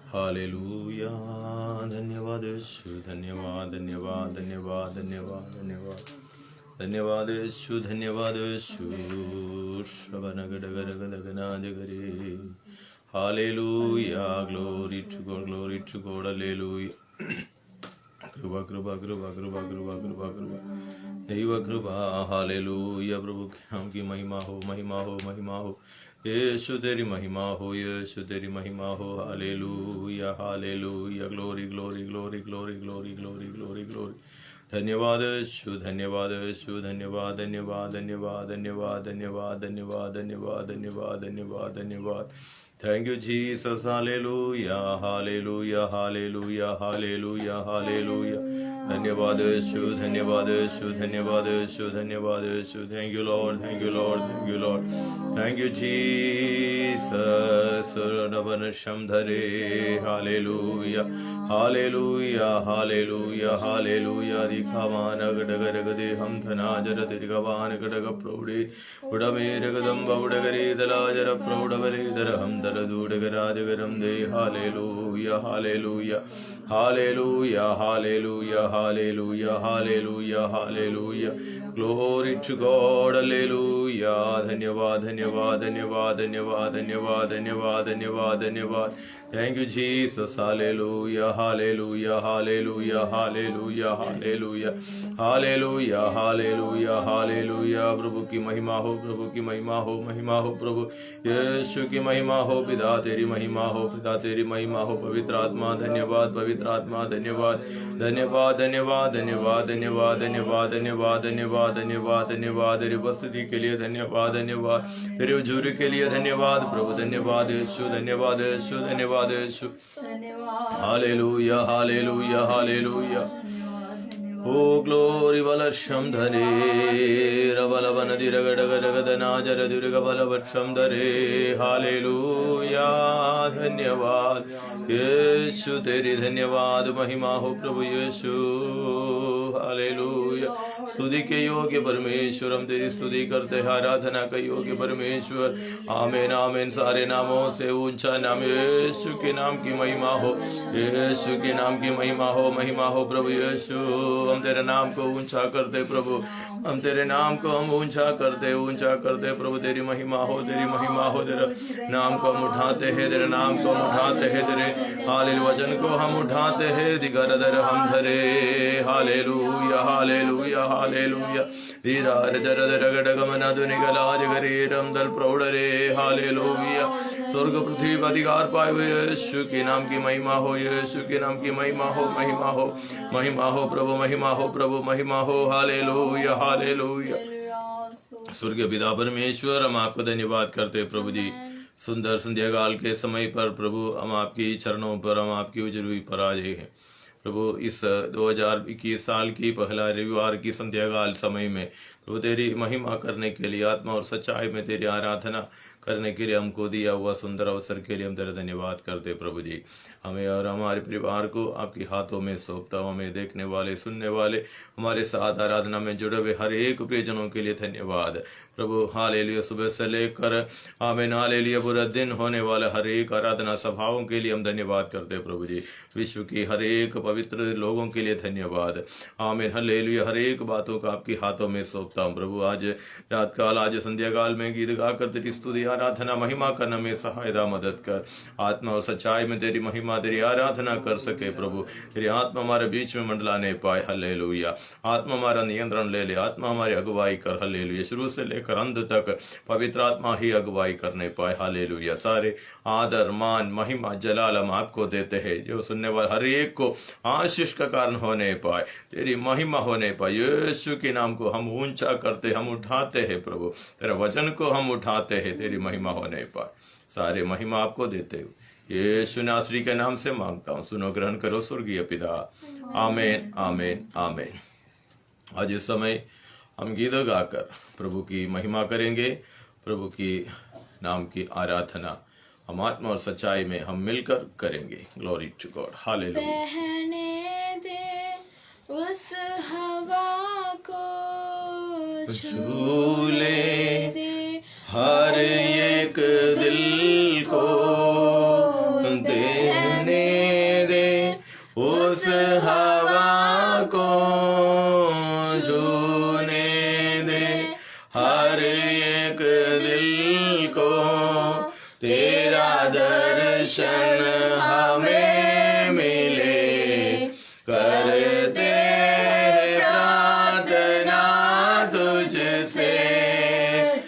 Hallelujah. धन्यवाद यीशु, धन्यवाद धन्यवाद धन्यवाद धन्यवाद धन्यवाद धन्यवाद यीशु, धन्यवाद यीशु। श्रवण गडगडगदगनाजगरे। Hallelujah, glory to God, glory to God, hallelujah. कृपा कृपा कृपा कृपा कृपा कृपा कृपा दैव कृपा। हालेलुया। प्रभु के नाम की महिमा हो, महिमा हो, महिमा हो। यीशु तेरी महिमा हो, यीशु तेरी महिमा हो। Hallelujah, hallelujah. Glory glory glory glory glory glory glory glory. धन्यवाद यीशु, धन्यवाद यीशु, धन्यवाद धन्यवाद धन्यवाद धन्यवाद धन्यवाद धन्यवाद धन्यवाद धन्यवाद धन्यवाद धन्यवाद। Thank you Jesus. Hallelujah, hallelujah, hallelujah, hallelujah, hallelujah. धन्यवाद यीशु, धन्यवाद यीशु, धन्यवाद यीशु, धन्यवाद यीशु। Thank you Lord, thank you Lord, thank you Lord, thank you Jesus. नवनशम धरे। Hallelujah, hallelujah, hallelujah, hallelujah. दिखावान गडगरगदे हम धनाजर दिगवान गडग प्रौढ़े उडमेरगदम बौडगरे दलाजर प्रौढ़वलेदर हम दलदूडगराजगरम दे। Hallelujah, hallelujah, hallelujah, hallelujah, hallelujah, hallelujah, hallelujah. Glory to God, hallelujah. धन्यवाद धन्यवाद धन्यवाद धन्यवाद धन्यवाद धन्यवाद धन्यवाद धन्यवाद। Thank you Jesus. Hallelujah, hallelujah, hallelujah, hallelujah, hallelujah, hallelujah, hallelujah, hallelujah. प्रभु की महिमा हो, प्रभु की महिमा हो, महिमा हो प्रभु यीशु की महिमा हो। पिता तेरी महिमा हो, पिता तेरी महिमा हो। पवित्र आत्मा धन्यवाद, पवित्र आत्मा धन्यवाद, धन्यवाद धन्यवाद धन्यवाद धन्यवाद धन्यवाद धन्यवाद धन्यवाद धन्यवाद धन्यवाद। तेरी उपस्थिति के लिए धन्यवाद, धन्यवाद तेरे हुजूरी के लिए धन्यवाद प्रभु। धन्यवाद यीशु, धन्यवाद यीशु, धन्यवाद यीशु। Hallelujah, hallelujah, hallelujah. Oh glory बलशम धरे रबलवन दिरगडगडगदनाजर दुर्गबलवक्षम धरे। हालेलुया, धन्यवाद यीशु तेरी धन्यवाद। महिमा हो प्रभु यीशु। हालेलुया। स्तुति के योग्य परमेश्वर, हम तेरी स्तुति करते हैं। आराधना के योग्य परमेश्वर। आमीन, आमीन। सारे नामों से ऊंचा नाम यीशु के नाम की महिमा हो, यीशु के नाम की महिमा हो, महिमा हो प्रभु यीशु। हम तेरे नाम को ऊंचा करते प्रभु, हम तेरे नाम को हम ऊंचा करते, ऊंचा करते प्रभु। तेरी महिमा हो, तेरी महिमा हो। तेरे नाम को हम उठाते हैं, तेरे नाम को हम उठाते हैं, तेरे हालेलुया वचन को हम उठाते हैं। दिगरदर हम धरे। Hallelujah, hallelujah, hallelujah. दीदार दरदर गडगमन दुनिगलाज गरीरम दल प्रौढ़रे। हालेलुया। स्वर्ग पृथ्वी का अधिकार पाए हुए यीशु के नाम की महिमा हो, यीशु के नाम की महिमा हो, महिमा हो, महिमा हो प्रभु, महिमा हो प्रभु, महिमा हो। Hallelujah, hallelujah. स्वर्गीय पिता परमेश्वर, हम आपको धन्यवाद करते हैं प्रभु जी। सुंदर संध्या काल के समय पर प्रभु हम आपकी चरणों पर, हम आपकी उजरूई पर आ गए हैं प्रभु। इस 2021 साल की पहला रविवार की संध्या काल समय में प्रभु तेरी महिमा करने के लिए, आत्मा और सच्चाई में तेरी आराधना करने के लिए हमको दिया हुआ सुंदर अवसर के लिए हम तेरा धन्यवाद करते प्रभु जी। हमें और हमारे परिवार को आपके हाथों में सौंपता हूँ। हमें देखने वाले, सुनने वाले, हमारे साथ आराधना में जुड़े हुए हर एक प्रियजनों के लिए धन्यवाद प्रभु। हालेलुया। सुबह से लेकर आमीन हालेलुया पूरा दिन होने वाले हर एक आराधना सभाओं के लिए हम धन्यवाद करते प्रभु जी। विश्व की हर एक पवित्र लोगों के लिए धन्यवाद। आमीन हालेलुया। हर एक बातों का आपके हाथों में सौंपता हूँ प्रभु। आज रात काल, आज संध्या काल में गीत गाकर तेरी स्तुति आराधना महिमा करने में सहायता मदद कर। आत्मा और सच्चाई में तेरी महिमा, तेरी आराधना कर सके प्रभु। तेरी आत्मा हमारे बीच में मंडलाने पाए। हालेलुया। आत्मा हमारा नियंत्रण ले ले, आत्मा हमारी अगुवाई कर। हालेलुया। शुरू से लेकर अंत तक पवित्र आत्मा ही अगुवाई करने पाए। हालेलुया। सारे आदर, मान, महिमा, जलाल हम आपको देते हैं, जो सुनने वाले हर एक को आशीष का कारण होने पाए, तेरी महिमा होने पाए। यीशु के नाम को हम ऊंचा करते, हम उठाते हैं प्रभु। तेरे वचन को हम उठाते हैं, तेरी महिमा होने पाए। सारे महिमा आपको देते हुए यीशु नासरी के नाम से मांगता हूँ, सुनो, ग्रहण करो स्वर्गीय पिता। आमीन, आमीन, आमीन। आज इस समय हम गीत गाकर प्रभु की महिमा करेंगे, प्रभु की नाम की आराधना हम आत्मा और सच्चाई में हम मिलकर करेंगे। Glory to God. हालेलुया। बहने दे उस हवा को, झूले दे हर एक दिल को, देने तेरा दर्शन हमें मिले। करते हैं प्रार्थना तुझसे,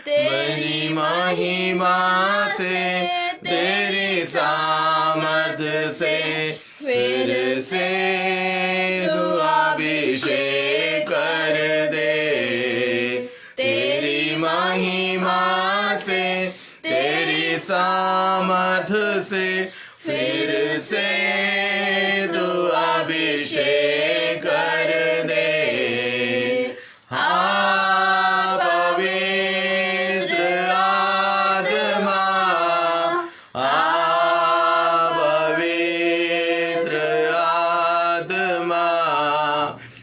तेरी महिमा से, तेरी सामर्थ से, फिर से तू अभिषेक कर दे। तेरी महिमा से, तेरी सामर्थ से, फिर से तू अभिषेक कर दे। हाँ पवित्र आत्मा, हाँ पवित्र आत्मा,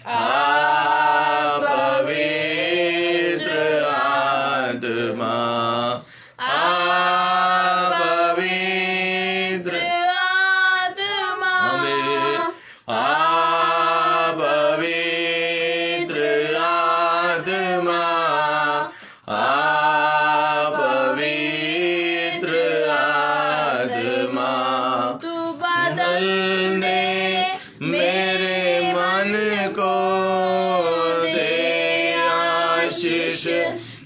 हाँ पवित्र आत्मा, हाँ पवित्र आत्मा, हाँ पवित्र आत्मा, हाँ पवित्र आत्मा। तू बदल दे मेरे मन को, दे आशीष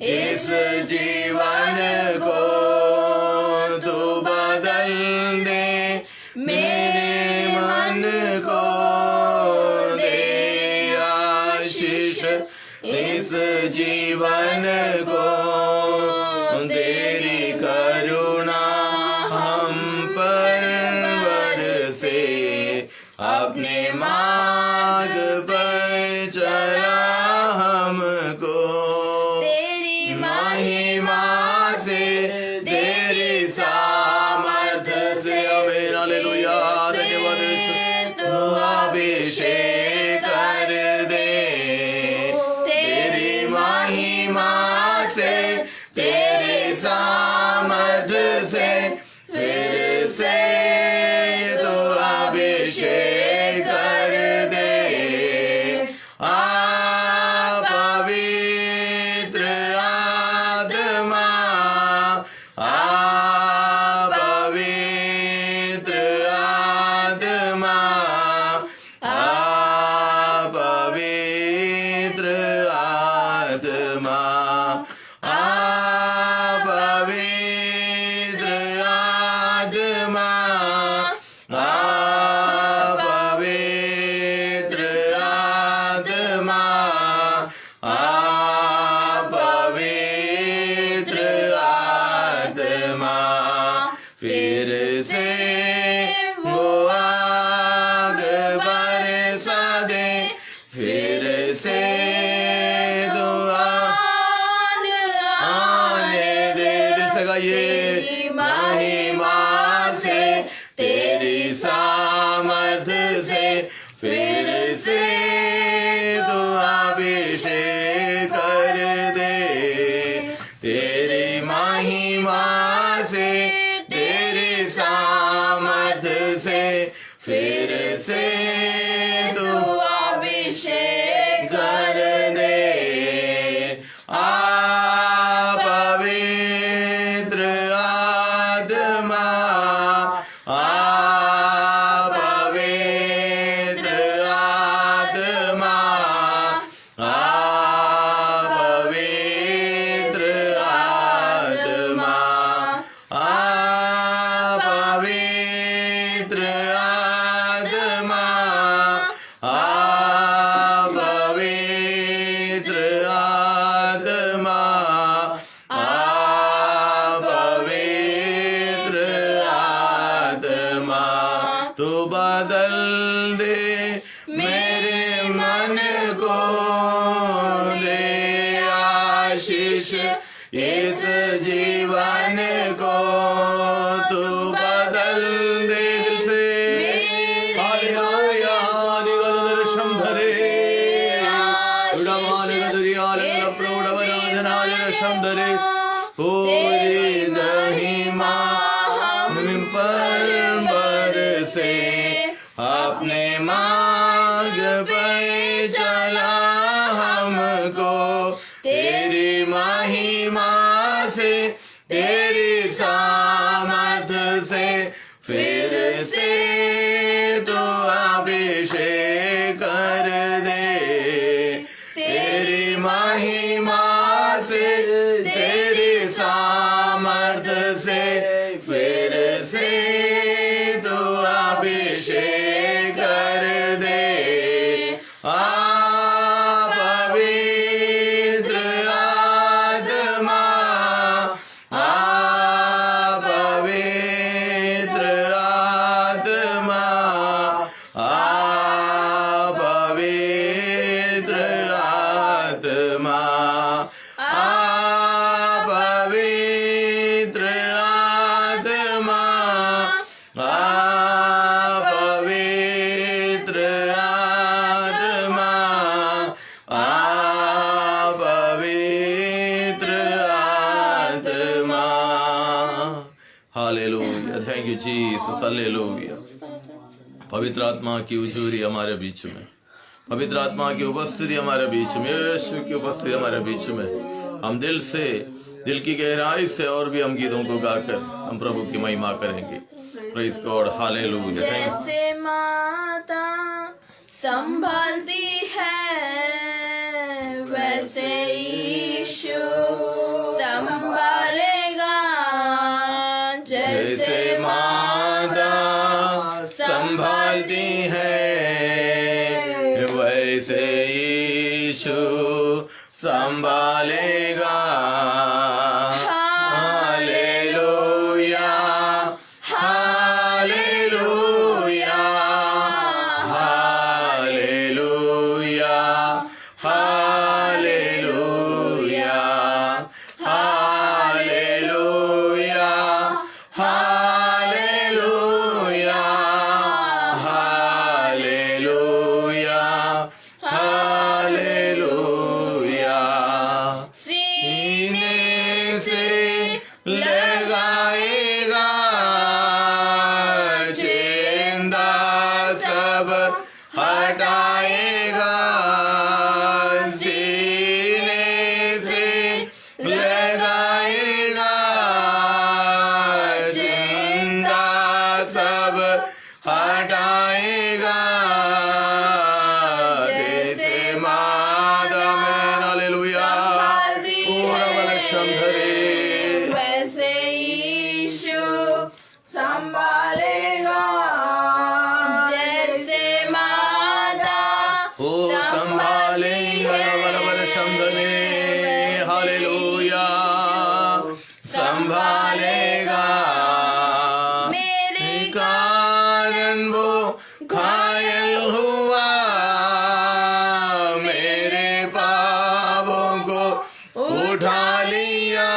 इस जीवन को। तू बदल दे मेरे मन को, दे आशीष इस जीवन को। तेरी करुणा हम पर बरसे, अपने मार्ग पर चला हमको। तेरी महिमा से, तेरी सामर्थ से, आमीन हालेलुया धन्यवाद यीशु। तू अभिषेक कर दे। तेरी महिमा से, तेरी सामर्थ से, फिर से तू अभिषेक कर दे। आ पवित्र आत्मा, आ पवित्र आत्मा, आ पवित्र आत्मा, आ पवित्र आत्मा, आ पवित्र आत्मा, आ पवित्र आत्मा। फिर से वो आग बरसा दे, फिर से दुआ आने दे। दिल से गाइए। तेरी महिमा से, तेरी सामर्थ से, फिर से तू अभिषेक कर दे। तेरी महिमा से, तेरी सामर्थ से, फिर से तू अभिषेक कर दे। आ पवित्र आत्मा, आ पवित्र आत्मा, आ पवित्र आत्मा, आ पवित्र आत्मा, आ पवित्र आत्मा, आ पवित्र आत्मा। तू बदल दे मेरे मन को, दे आशीष इस जीवन को। तू बदल दे दिल से। हालेलुया निगलदर्शम धरे उड़मान गदरियाल प्रौढ़वराधनायशम धरे। होरी दहिमा हम पर बरसे, अपने मार्ग पे चला हमको। तेरी महिमा से, तेरी सामर्थ सामर्थ से फिर से तू अभिषेक कर दे। तेरी महिमा से तेरी सामर्थ से फिर से तू अभिषेक कर दे। पवित्र आत्मा, पवित्र आत्मा, पवित्र आत्मा, पवित्र आत्मा, पवित्र आत्मा, पवित्र आत्मा। Hallelujah, thank you Jesus, hallelujah. पवित्र आत्मा की हुजूरी हमारे बीच में, पवित्र आत्मा की उपस्थिति हमारे बीच में, यीशु की उपस्थिति हमारे बीच में। हम दिल से, दिल की गहराई से और भी हम गीतों को गाकर हम प्रभु की महिमा करेंगे। Praise God, hallelujah. जैसे माता संभालती है वैसे यीशु संभालेगा। जैसे माता संभालती है वैसे यीशु संभालेगा। Hallelujah, hallelujah, hallelujah, hallelujah, hallelujah, hallelujah, hallelujah, hallelujah. सीने से लगाएगा जिंदा सब हटाएगा। सीने से लगाएगा जिंदा सब हटाएगा। जैसे माता में, हालेलुया, पूरा बलक्षम धरे वैसे यीशु संभालेगा। जैसे माता ओ संभालेगा, बलक्षम धरे, हालेलुया, संभालेगा। मेरे कारण वो घायल हुआ, मेरे पापों को उठा लिया।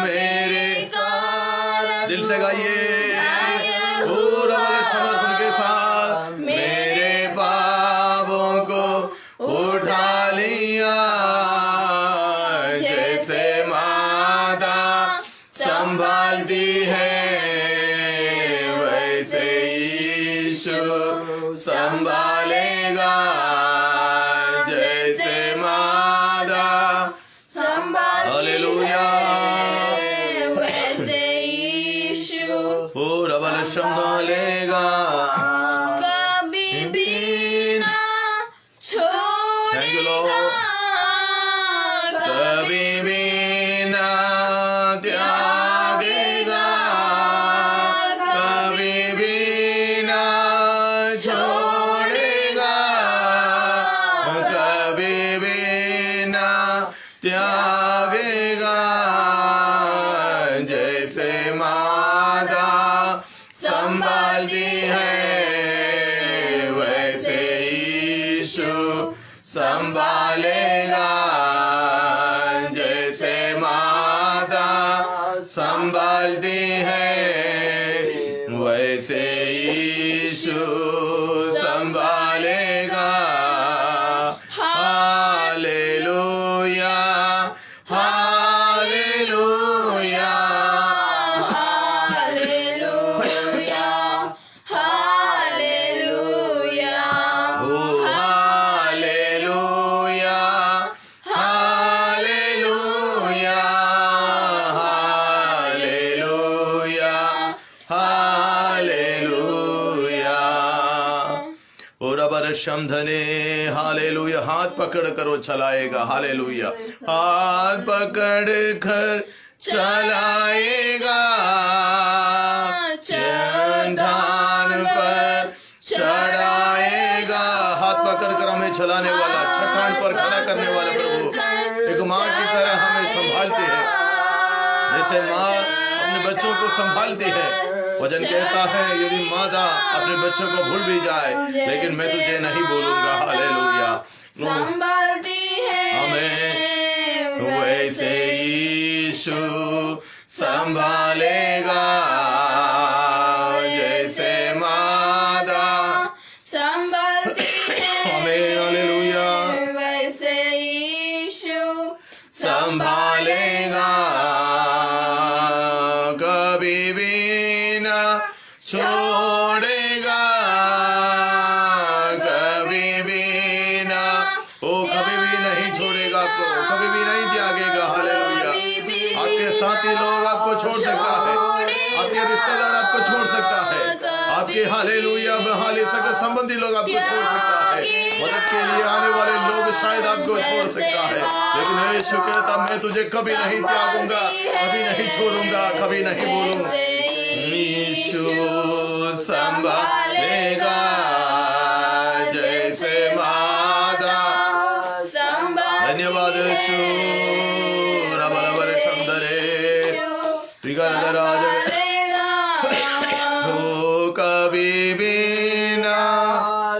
मेरे कारण दिल से गाइए पूरा समर्पण के साथ। मेरे पापों को उठा लिया। जैसे माता संभालती है वैसे यीशु संभालेगा। जैसे माता, हालेलुया, वैसे यीशु पूरा बल संभालेगा। कभी भी ना Thank you, Lord. छोड़ेगा। कभी भी ना त्यागेगा, कभी भी ना छोड़ेगा, कभी भी ना त्यागेगा। जैसे माता संभालती है वैसे यीशु संभालेगा। जैसे माता संभालती है वैसे यीशु संभालेगा। हालेलुया, हालेलुया, हालेलुया, हालेलुया, ओ हालेलुया, हालेलुया, हालेलुया, बलबर शमधने हालेलुया। हाथ पकड़ कर वो चलाएगा, हालेलुया। हाथ पकड़ कर चलाएगा, चट्टान पर चढ़ाएगा। हाथ पकड़ कर हमें चलाने वाला, चट्टान पर खड़ा करने वाला प्रभु एक माँ की तरह हमें संभालते हैं, जैसे माँ अपने बच्चों को संभालती है। वचन कहता है यदि माता अपने बच्चों को भूल भी जाए, लेकिन मैं तुझे नहीं भूलूंगा, हालेलुया। संभालती है हमें वैसे यीशु संभालेगा, जैसे माता संभालती है हमें, हालेलुया, वैसे यीशु संभालेगा। कभी भी न छोड़ेगा, कभी भी न, ओ कभी भी नहीं छोड़ेगा आपको, कभी भी नहीं त्यागेगा, हालेलुया। आपके साथी लोग आपको छोड़ सकता है, आपके रिश्तेदार आपको छोड़ सकता है, आपके हालेलुया सगे संबंधी लोग आपको छोड़ सकता है, मदद के लिए आने वाले लोग शायद आपको छोड़ सकता है, लेकिन यीशु कहता मैं तुझे कभी नहीं त्यागूंगा, कभी नहीं छोड़ूंगा, कभी नहीं भूलूंगा। यीशु संभालेगा, जैसे माता। धन्यवाद यीशु। रबलबर शमधरे त्रिगणधराज हो, कभी भी ना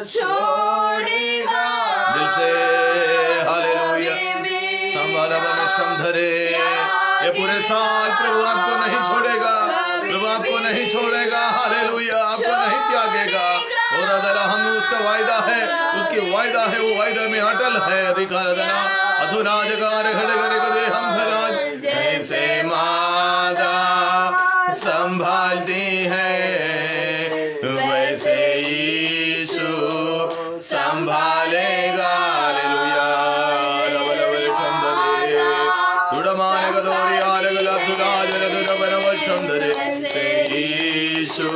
छोड़ेगा दिल से, हालेलुया। संभालबर शमधरे, ये पूरे साल प्रभु आपको नहीं छोड़ेगा, प्रभु आपको नहीं छोड़ेगा, हालेलुया, आपको नहीं त्यागेगा। और अदला हम उसका वायदा है, उसकी वायदा है, वो वायदा में अटल है। रिकादना अधुना जगार खड़े करे हम खराज, जैसे माता संभालती है, वैसे यीशु संभालेगा, हालेलुया। रबलबर शमधरे दुडमाने गदोरी आलगल अब्दुराज रदुरबर शमधरे, वैसे यीशु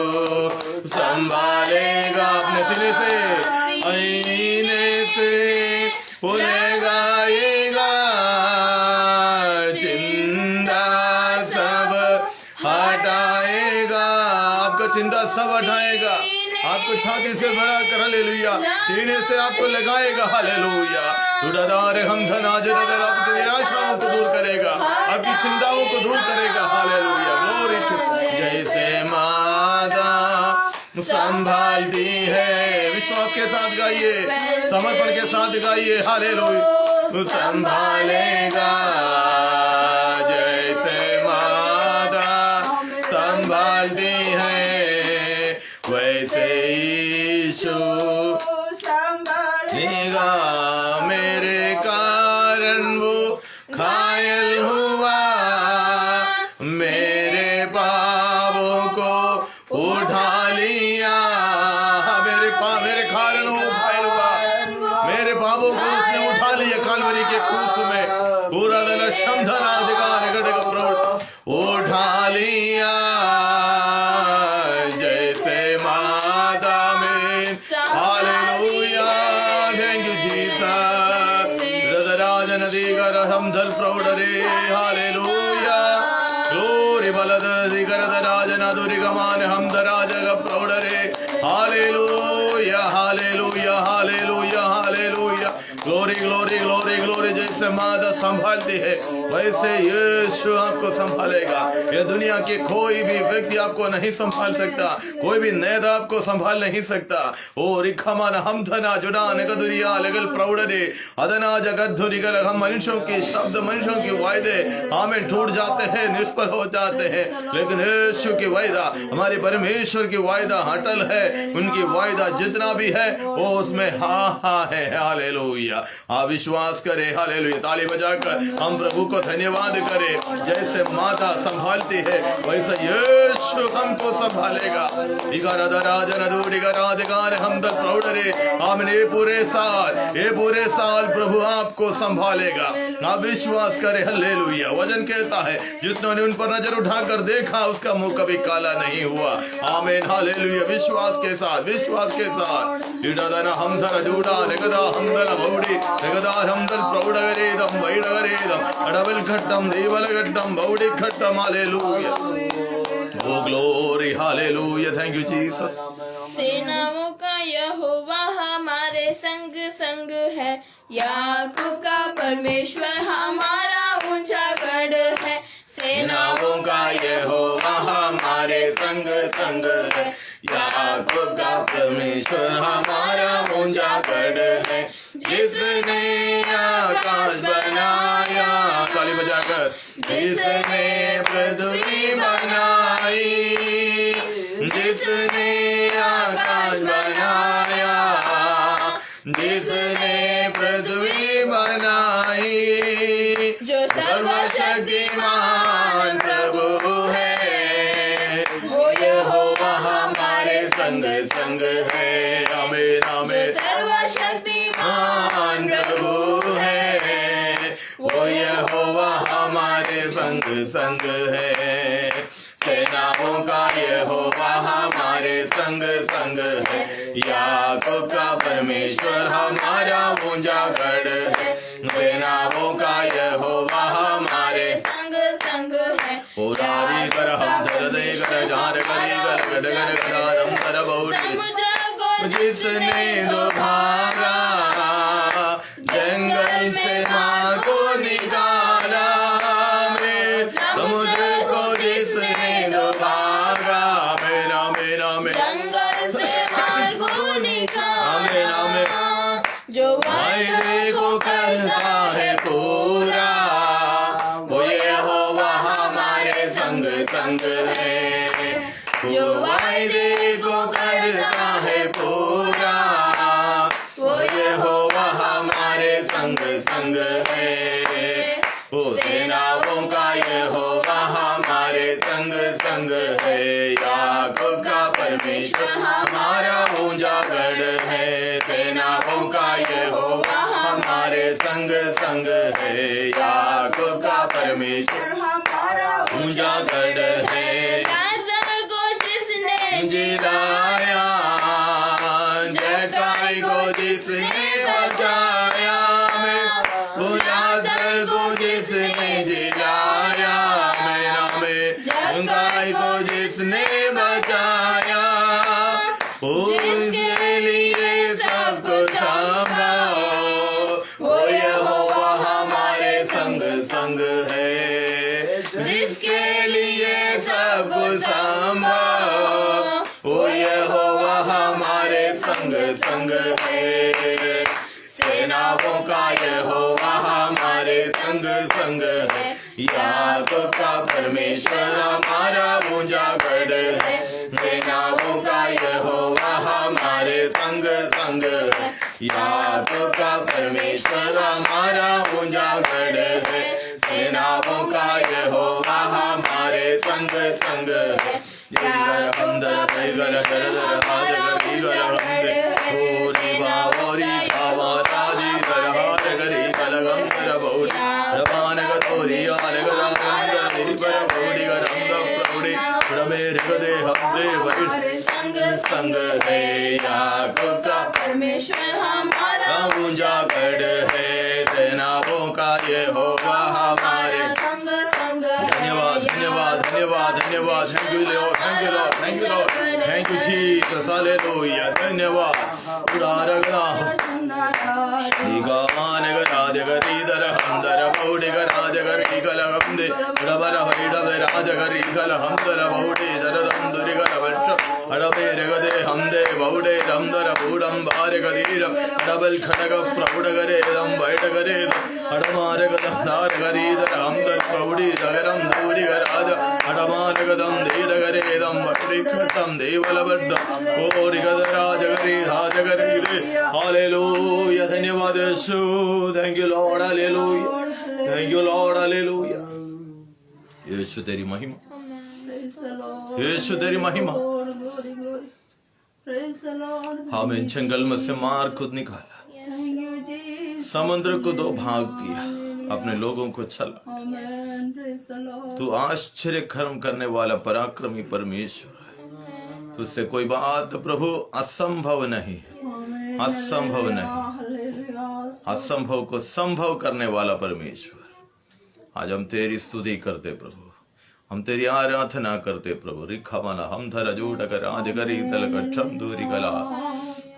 संभालेगा। अपने सिरे से, आईने से लगाएगा, चिंता सब हटाएगा, आपका चिंता सब हटाएगा, आपको छाती से बड़ा कर, हालेलुया, सीने से आपको लगाएगा, हालेलुया। दुडादार हम धनाज रदल आपकी निराशाओं को दूर करेगा, आपकी चिंताओं को दूर करेगा, हालेलुया। ग्लोरी टू, जैसे माता संभालती है। विश्वास के साथ गाइए, समर्पण के साथ गाइए, हालेलुया। संभालेगा, जैसे माता संभालती है, वैसे यीशु संभालेगा। मेरे कारण वो घायल हुआ, मेरे पापों को उठा लिया, मेरे कारण वो घायल हुआ, मेरे पापों को उसने उठा लिया कालवरी के क्रूस में। पूरा दल शमधना अधिकार उठा लिया, जैसे माता में, हालेलुया। Thank you Jesus. रदराज नदी कर हम धल प्रौढ़ रे, हालेलुया। ग्लोरी बलद दिगरद राज नदुरी गमान हम दराज प्रौढ़ रे, hallelujah, hallelujah, hallelujah, hallelujah. Glory glory glory glory. जैसे माता संभालती है, वैसे यीशु आपको संभालेगा। ये दुनिया के कोई भी व्यक्ति आपको नहीं संभाल सकता, कोई भी नेता आपको संभाल नहीं सकता। ओ रिखमान हम धना जुड़ा निगदुरिया लगल प्रौढ़े अदना जगद्धुरिगल। हम मनुष्यों की शब्द, मनुष्यों की वायदे हमें टूट जाते हैं, निष्फल हो जाते हैं, लेकिन यीशु की वायदा, हमारे परमेश्वर की वायदा अटल है। उनकी वायदा जितना भी है वो उसमें हाँ हाँ है, हालेलुया। आप विश्वास करें, हालेलुया। ताली बजाकर हम प्रभु को धन्यवाद करें। जैसे माता संभालती है, वैसे यीशु यीशु हमको संभालेगा। हम प्रौढ़ हमने ये पूरे साल प्रभु आपको संभालेगा। आप विश्वास करें, हालेलुया। वचन कहता है जितनों ने उन पर नजर उठाकर देखा उसका मुंह कभी काला नहीं हुआ। आमीन, हालेलुया। विश्वास के साथ, विश्वास के साथ इडदना हम धर जूड़ा नेगदा हम दल बौड़ी नेगदा हम दल प्रौढ़गरेदम वैडगरेदम अडबल खट्टम देवल गट्टम बौड़ी खट्टम। Hallelujah, oh glory, hallelujah. Thank you Jesus. सेनाओं का यहोवा हमारे संग संग है, याकूब का परमेश्वर हमारा ऊंचा गढ़ है। सेनाओं का यहोवा हमारे संग संग है, याकूब का परमेश्वर हमारा ऊंचा गढ़ है। जिसने आकाश बनाया, ताली बजाकर, जिसने पृथ्वी बनाई, जिसने आकाश बनाया, जिसने पृथ्वी बनाई, जो सर्वशक्तिमान प्रभु है, वो यहोवा हमारे संग संग है। आमीन, आमीन। सर्वशक्तिमान प्रभु है, वो यहोवा हमारे संग संग है। सेनाओं का यहोवा हमारे संग संग है, याकूब का परमेश्वर हमारा ऊंचा गढ़ है। सेनाओं का यहोवा हमारे संग संग है। ओरारी कर हम दर्दे कर जार करी कर गड़ कर गदारम कर बौड़ी। समुद्र को जिसने दो भागा, जंगल से मार को निकाला, समुद्र को जिसने दो भागा, मेरा मेरा मेरा जंगल से मार को निकाला, जो वायदे को करता है पूरा, वो यहोवा हमारे संग संग है। जो वायदे को करता है पूरा, वो यहोवा हमारे संग संग है। ओ सेनाओं का यहोवा हमारे संग संग है, याकूब का परमेश्वर हमारा ऊंचा गढ़ है। सेनाओं का यहोवा हमारे संग संग है, याकूब का परमेश्वर हमारा ऊंचा गढ़ है। लाजर को जिसने जिलाया, जक्कई को जिसने बचाया, लाजर को जिसने जिलाया, मेरा में जक्कई को जिसने बचाया, उसके लिए सब कुछ संभव, वो यहोवा हमारे संग संग है। जिसके लिए सब कुछ संभव, वो यहोवा हमारे संग संग है। सेनाओं का यहोवा हमारे संग संग है, याकूब का परमेश्वर हमारा ऊंचा गढ़ है। सेनाओं का यहोवा हमारे संग संग है, याकूब का परमेश्वर हमारा ऊंचा गढ़ है। सेनाओं का यहोवा हमारे संग संग है, याकूब का परमेश्वर हमारा ऊंचा गढ़ है। संग संग है, याकूब का परमेश्वर हमारा ऊंचा गढ़ है। सेनाओं का यहोवा हमारे संग संग है। धन्यवाद धन्यवाद धन्यवाद धन्यवाद। Thank you Lord, thank you Lord, thank you Lord, thank you Jesus, hallelujah. धन्यवाद। उड़ारगदा ीगानगराजगरीधर हमदर बौडिगराजगरीगल हमदे उड़बर वैडवे राजगरीगल हमदर बौडे दरदंदुरिगल वट्ट अडबेरगदे हमदे बौडे रमदर बूडम बारगदीरम डबल खडग प्रौडगरेदम वैडगरेदम अडमारगदम दारगरीधर हमदर प्रौडी दगरम दूरिगराज अडमारगदम दीडगरेदम वट्रिखटम देवलवड्डम ओरिगदराजगरी राजगरीरे। हालेलुया, धन्यवाद यीशु। Thank you Lord, hallelujah, thank you Lord, hallelujah. यीशु तेरी महिमा। यीशु तेरी महिमा। Lord, glory, glory. Praise the Lord. हमें जंगल में से मार खुद निकाला, Thank you, Jesus. समुद्र को दो भाग किया, अपने लोगों को चला। Amen. Praise the Lord. तू आश्चर्य कर्म करने वाला पराक्रमी परमेश्वर है। तुझसे कोई बात प्रभु असंभव नहीं, Amen. असंभव नहीं। Hallelujah. असंभव को संभव करने वाला परमेश्वर। आज हम तेरी स्तुति करते प्रभु, हम तेरी आराधना करते प्रभु। रिखावाना हम धरा जोड़ कर आज करी तल कठम दूरी कला।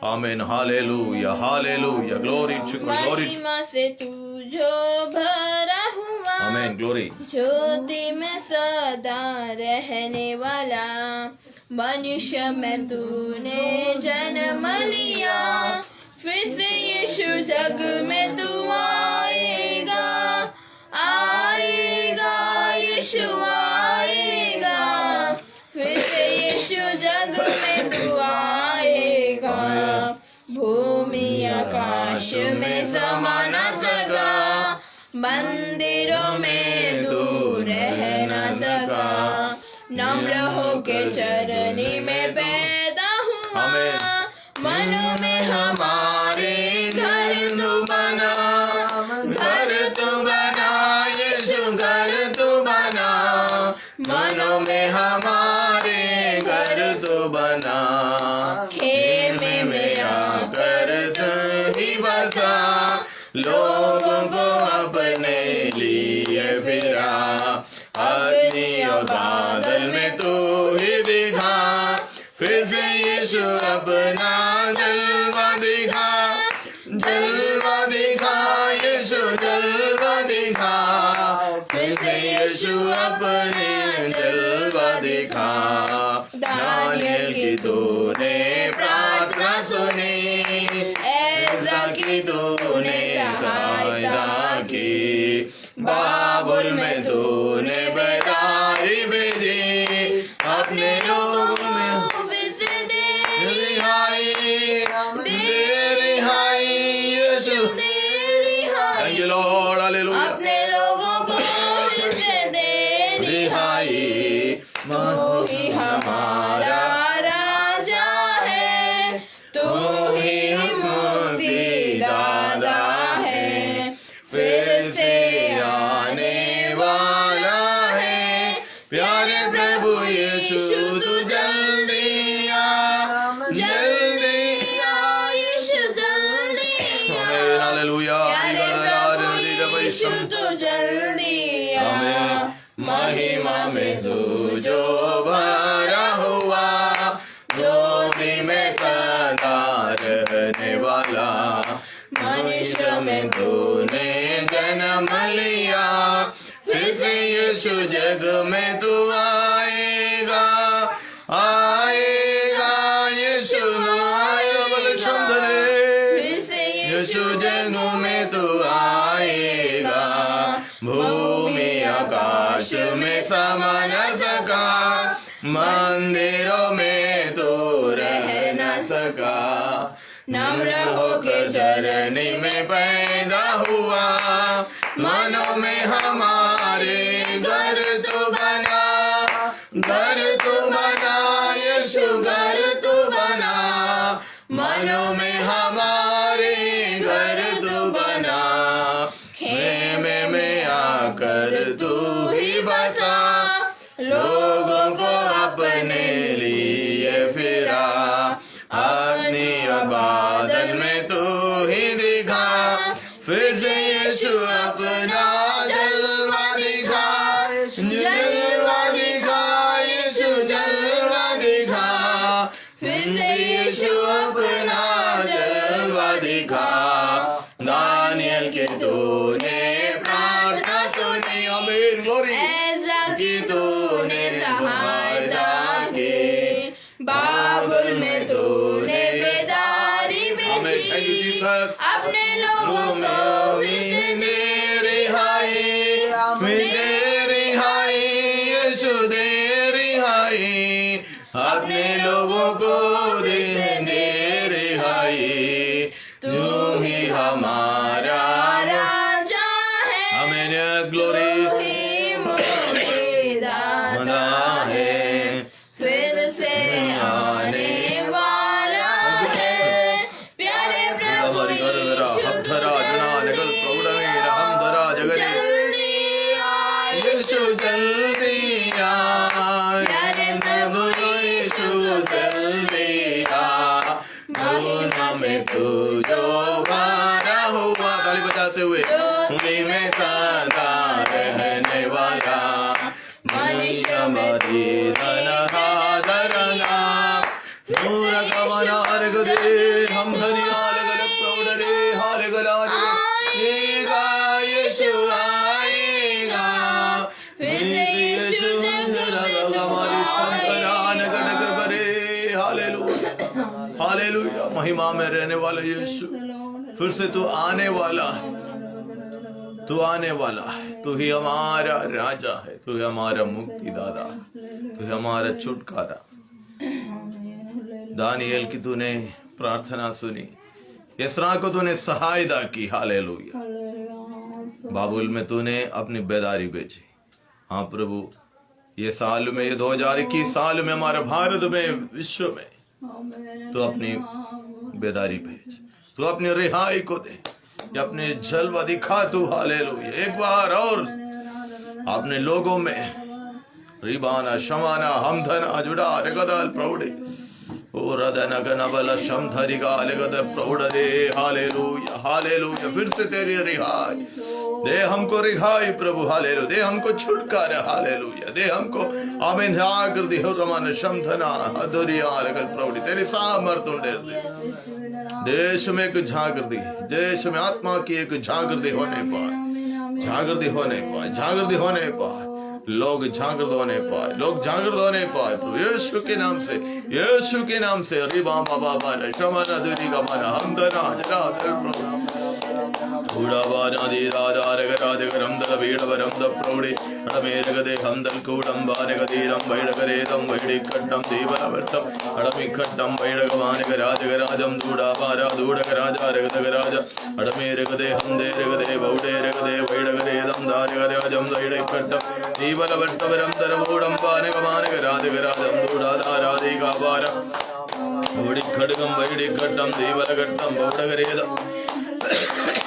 आमीन। Hallelujah, hallelujah. Glory to God, glory. महिमा से तू जो भरा हुआ, आमीन। ग्लोरी। ज्योति में सदा रहने वाला, मनुष्य में तूने जन्म लिया, फिर से यीशु जग में तू आएगा, आएगा यीशु आएगा, फिर से यीशु जग में तू आएगा। भूमि आकाश में समा न सका, मंदिरों में तू रह न सका, नम्र होके चरनी में पैदा हुआ, मनो में हमारे घर तू बना, घर तू बना यीशु, घर तू बना, मनो में हमारे घर तू बना। खेमे में आकर तू ही बसा, लोगों को अपने लिए फिरा, अग्नि और बादल में तू ही दिखा, फिर से यीशु अपना जलवा दिखा, जलवा दिखा यीशु, जलवा दिखा, फिर से यीशु अपने जलवा दिखा। दानियल की तूने प्रार्थना सुनी, एज़रा की तूने सहायता की, बाबुल में तूने बेदारी भेजी, अपने लोगों में फिर से दे रिहाई, दे रिहाई यीशु, दे रिहाई। Thank you Lord, hallelujah. अपने लोगों को फिर से दे रिहाई, तू ही हमारा राजा है, तू ही मुक्ति दाता है, फिर से आने वाला है, प्यारे प्रभु यीशु तू जल्दी आ, जल्दी आ यीशु, जल्दी आ। आमीन। हालेलुया। प्यारे प्रभु यीशु तू जल्दी आ, महिमा में तू जो भरा हुआ, ज्योति में सदा रहने वाला, मनुष्य में तूने जन्म लिया, फिर से यीशु जग में तू आएगा, आएगा यीशु आएगा, फिर से यीशु जग में तू आएगा। भूमि आकाश में समा न सका, मंदिरों में तू रह न सका, नम्र होकर चरनी में पैदा हुआ, मनो में हमारे घर तू बना, घर तू बना यीशु, घर तू बना, मनो में हमारे घर तू बना। खेमे में आकर तू ही बसा, लोगों को अपने लिए फिरा, अग्नि और बादल में तू ही दिखा, फिर से यीशु अपना जलवा दिखा, जलवा दिखा यीशु, जलवा दिखा, फिर से यीशु अपना जलवा दिखा। दानियल के तूने प्रार्थना सुनी, आमीन। ग्लोरी। एज़रा की तूने सहायता की, बाबुल में तूने बेदारी भेजी, अपने लोगों को फिर से दे रिहाई, दे रिहाई यीशु, दे रिहाई, अपने लोगों को दे रिहाई, तू ही हमारा राजा है, आमीन। ग्लोरी। तू ही मुक्ति दाता है, हार गदे हम धनी हाल गल प्रौढ़ रे हाल गलाज आएगा यीशु आएगा फिर से यीशु जग हमारी शंकरा नगर नगर भरे हालेलुया हालेलुया महिमा में रहने वाला यीशु फिर से तू आने वाला तू आने वाला तू ही हमारा राजा है तू ही हमारा मुक्तिदाता तू ही हमारा छुटकारा दानियल की तूने प्रार्थना सुनी यसरा को तूने सहायता की हालेलुया बाबुल में तूने अपनी बेदारी भेजी हाँ प्रभु ये साल में ये 2021 साल में हमारे भारत में विश्व में तो अपनी बेदारी भेज तू अपनी रिहाई को दे या अपने जलवा दिखा तू हालेलुया एक बार और अपने लोगों में रिबाना शमाना हमधना जुड़ा रेगदल प्रौढ़े ओ रदन गनबल शमधरिगा लेगद प्रौढ़ रे हालेलुया हालेलुया फिर से तेरी रिहाई दे हमको रिहाई प्रभु हालेलुया दे हमको छुटकारा हालेलुया दे हमको आमीन जागृति हो रमान शमधना हदुरिया लेगद प्रौढ़ तेरी सामर्थ उंडे देश में एक जागृति देश में आत्मा की एक जागृति होने पाए जागृति होने पाए जागृति होने पाए लोग जागृत होने पाए लोग जागृत होने पाए यीशु के नाम से यीशु के नाम से रिबा बाबा बारा शमना दुरी का मना हमदना जरा उड़ा बाना दी राधा रगराज गरम दल बीड़ वरम द प्रौढ़े अड़मेर गदे हमदल कूडम बाने गदीरम बैड करेदम बैडी कट्टम दीवल वट्टम अड़मी कट्टम बैड गवाने गराज गराजम दूड़ा बारा दूड़ गराजा रगद गराजा अड़मेर गदे हमदे रगदे बौडे रगदे बैड करेदम दार गराजम दैड कट्टम दीवल वट्टवरम दर बूडम बाने गवाने गराज गराजम दूड़ा दारा दी का बारा बौडी खडगम बैडी कट्टम दीवल कट्टम बौड करेदम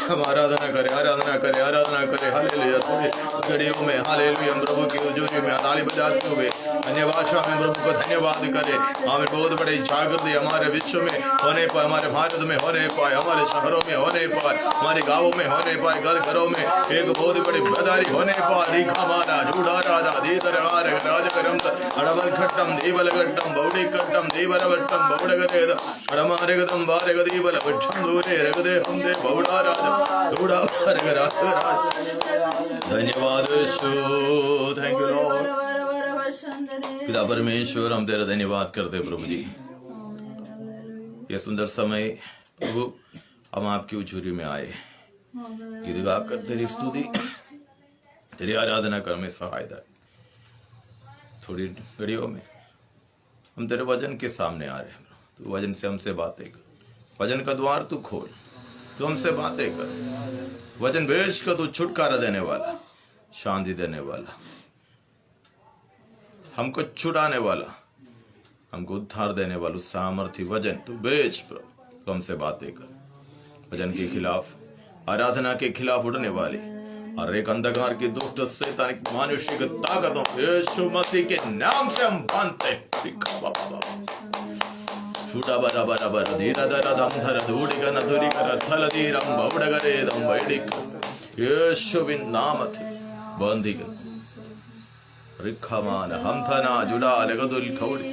आराधना करे आराधना करे हालेलुया थोड़ी घड़ियों में हालेलुया प्रभु की हुजूरी में ताली बजाते हुए अन्य भाषा में प्रभु को धन्यवाद करे हमें बहुत बड़ी जागृति हमारे विश्व में होने पाए हमारे भारत में होने पाए हमारे शहरों में होने पाए हमारे गाँवों में होने पाए घर घरों में एक बहुत बड़ी बेदारी होने पाए रिखा मारा झूठा राजा दीदर राज करम अड़बल खट्टम दीबल गट्टम बौड़ी कट्टम दीबल वट्टम बौड़ गरे अड़मारे गदम बारे गदीबल वट्टम दूरे रगदे हमदे बौड़ा राजा दूड़ा बारे राज धन्यवाद थैंक यू लॉर्ड पिता परमेश्वर हम तेरा धन्यवाद करते प्रभु जी ये सुंदर समय प्रभु हम आपकी उचूरी में आए गीत गाकर तेरी स्तुति तेरी आराधना कर में सहायता थोड़ी घड़ियों में हम तेरे वचन के सामने आ रहे हैं तू वचन से हमसे बातें कर वचन का द्वार तू खोल तू हमसे बातें कर वचन भेज कर तू छुटकारा देने वाला शांति देने वाला हमको छुड़ाने वाला हमको उद्धार देने वाला सामर्थ्य वचन तू भेज प्रभु तू हमसे बातें कर वचन के खिलाफ आराधना के खिलाफ उड़ने वाले और एक अंधकार की दुष्ट शैतानिक मानुषिक ताकतों यीशु मसीह के नाम से हम बांधते छूटा बरा बरा बरा धीरा धरा दम धर धूड़ी का नधुरी कर थल धीरम बौड़ करे दम बैठी यीशु बिन नाम थे बंदी कर रिखा मान हम थना जुड़ा लगदुल खौड़ी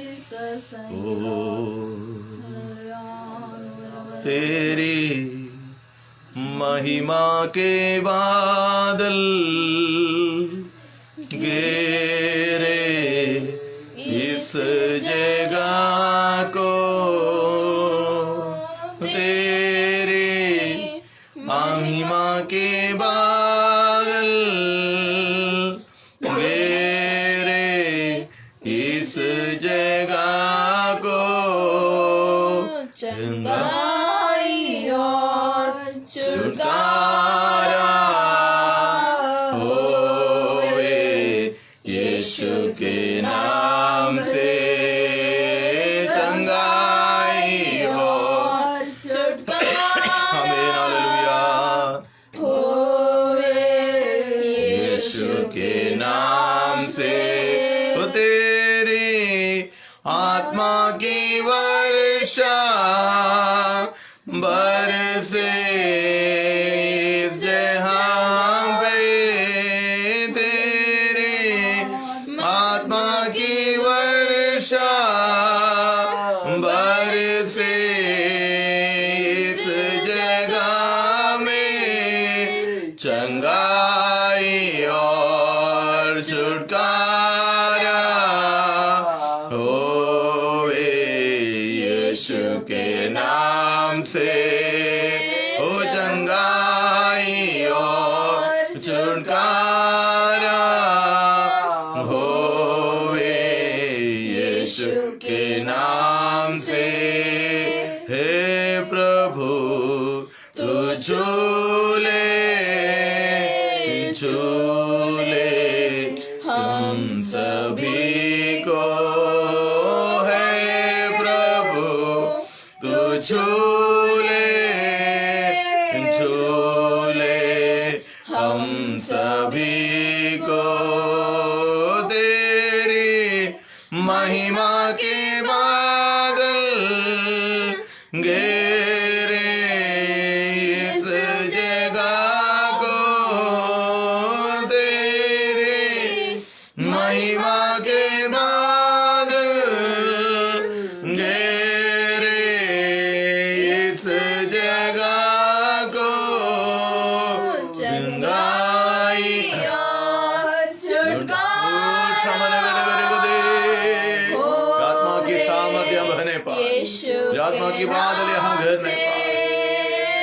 तेरी महिमा के बादल घेरे इस जगह को तेरी महिमा के बादल घेरे इस जगह को चंगाई और छुटकारा होए यीशु के नाम से चंगाई और छुटकारा आमीन हालेलुया होवे यीशु के नाम से तो तेरी आत्मा की वर्षा बरसे इस जहां पे तेरी आत्मा की वर्षा बरसे यीशु के नाम से हो चंगाई और छुटकारा होवे, यीशु के नाम से। हे प्रभु तू झूले झूले हम सभी को, है प्रभु तू झूले झूले हम सभी को, तेरी महिमा के बादल घेरे इस जगह को, तेरी महिमा के बादल घेरे इस जगह को, चंगाई और छुटकारा आत्मा की सामर्थ्य बहने पर, आत्मा की बादल यहाँ घेरने पाए,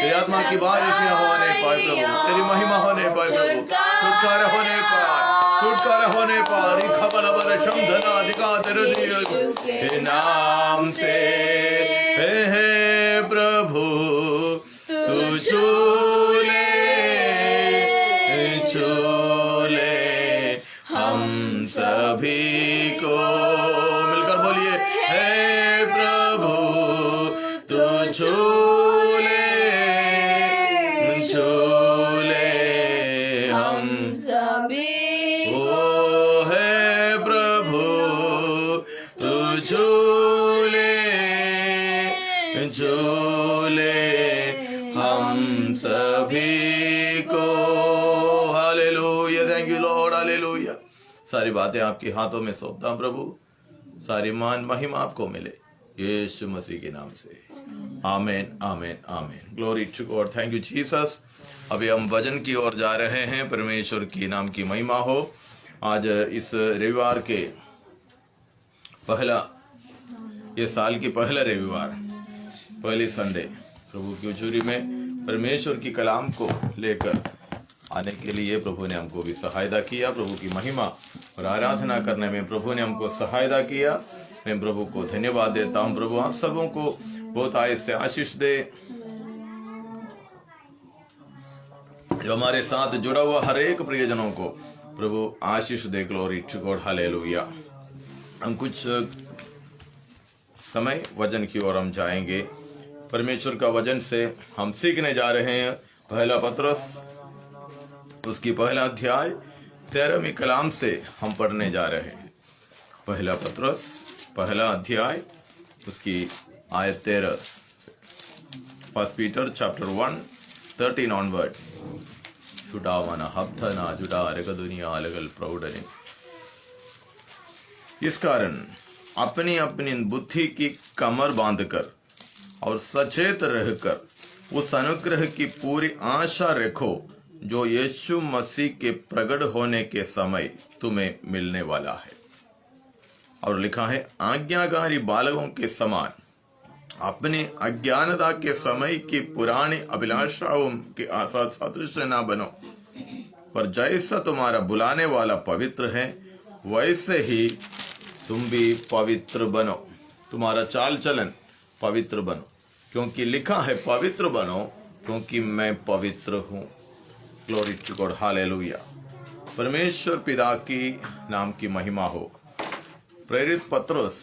तेरी आत्मा की बारिश यहाँ होने पाए प्रभु, तेरी महिमा होने पाए प्रभु, छुटकारा होने पाए, छुटकारा होने पाए, खबर बर शमधना अधिका तेरे के नाम से। हे प्रभु तू झूले झूले हम सभी को, मिलकर बोलिए, हे प्रभु तू झूले झूले हम सभी ओ, है प्रभु तू झूले झूले हम सभी को। Hallelujah, thank you Lord, hallelujah. सारी बातें आपके हाथों में सौंपता हूं प्रभु, सारी मान महिमा आपको मिले यीशु मसीह के नाम से। आमेन आमेन आमेन। Glory to God, thank you Jesus. अभी हम वचन की ओर जा रहे हैं, परमेश्वर की नाम की महिमा हो। आज इस रविवार के पहला, ये साल की पहला रविवार, पहली संडे, प्रभु की हजूरी में परमेश्वर की कलाम को लेकर आने के लिए प्रभु ने हमको भी सहायता किया। प्रभु की महिमा और आराधना करने में प्रभु ने हमको सहायता किया। मैं प्रभु को धन्यवाद देता हूँ। प्रभु आप सबों को बहुत आय से आशीष दे। जो हमारे साथ जुड़ा हुआ हर एक प्रियजनों को प्रभु आशीष दे। Glory to God, hallelujah. हम कुछ समय वचन की ओर हम जाएंगे। परमेश्वर का वचन से हम सीखने जा रहे हैं पहला पत्रस, उसकी पहला अध्याय 13वीं कलाम से हम पढ़ने जा रहे हैं। पहला पत्रस पहला अध्याय उसकी आयत 13 से। First Peter chapter 1:13 onwards. छुटावाना हफ्तना जुटा रग दुनिया अलगल प्रौढ़ने। इस कारण अपनी अपनी बुद्धि की कमर बांधकर और सचेत रहकर उस अनुग्रह की पूरी आशा रखो जो यीशु मसीह के प्रकट होने के समय तुम्हें मिलने वाला है। और लिखा है, आज्ञाकारी बालकों के समान अपनी अज्ञानता के समय की पुरानी अभिलाषाओं के आशा सदृश न बनो, पर जैसा तुम्हारा बुलाने वाला पवित्र है वैसे ही तुम भी पवित्र बनो। तुम्हारा चाल चलन पवित्र बनो, क्योंकि लिखा है पवित्र बनो क्योंकि मैं पवित्र हूँ। Glory to God, hallelujah. परमेश्वर पिता की नाम की महिमा हो। प्रेरित पत्रस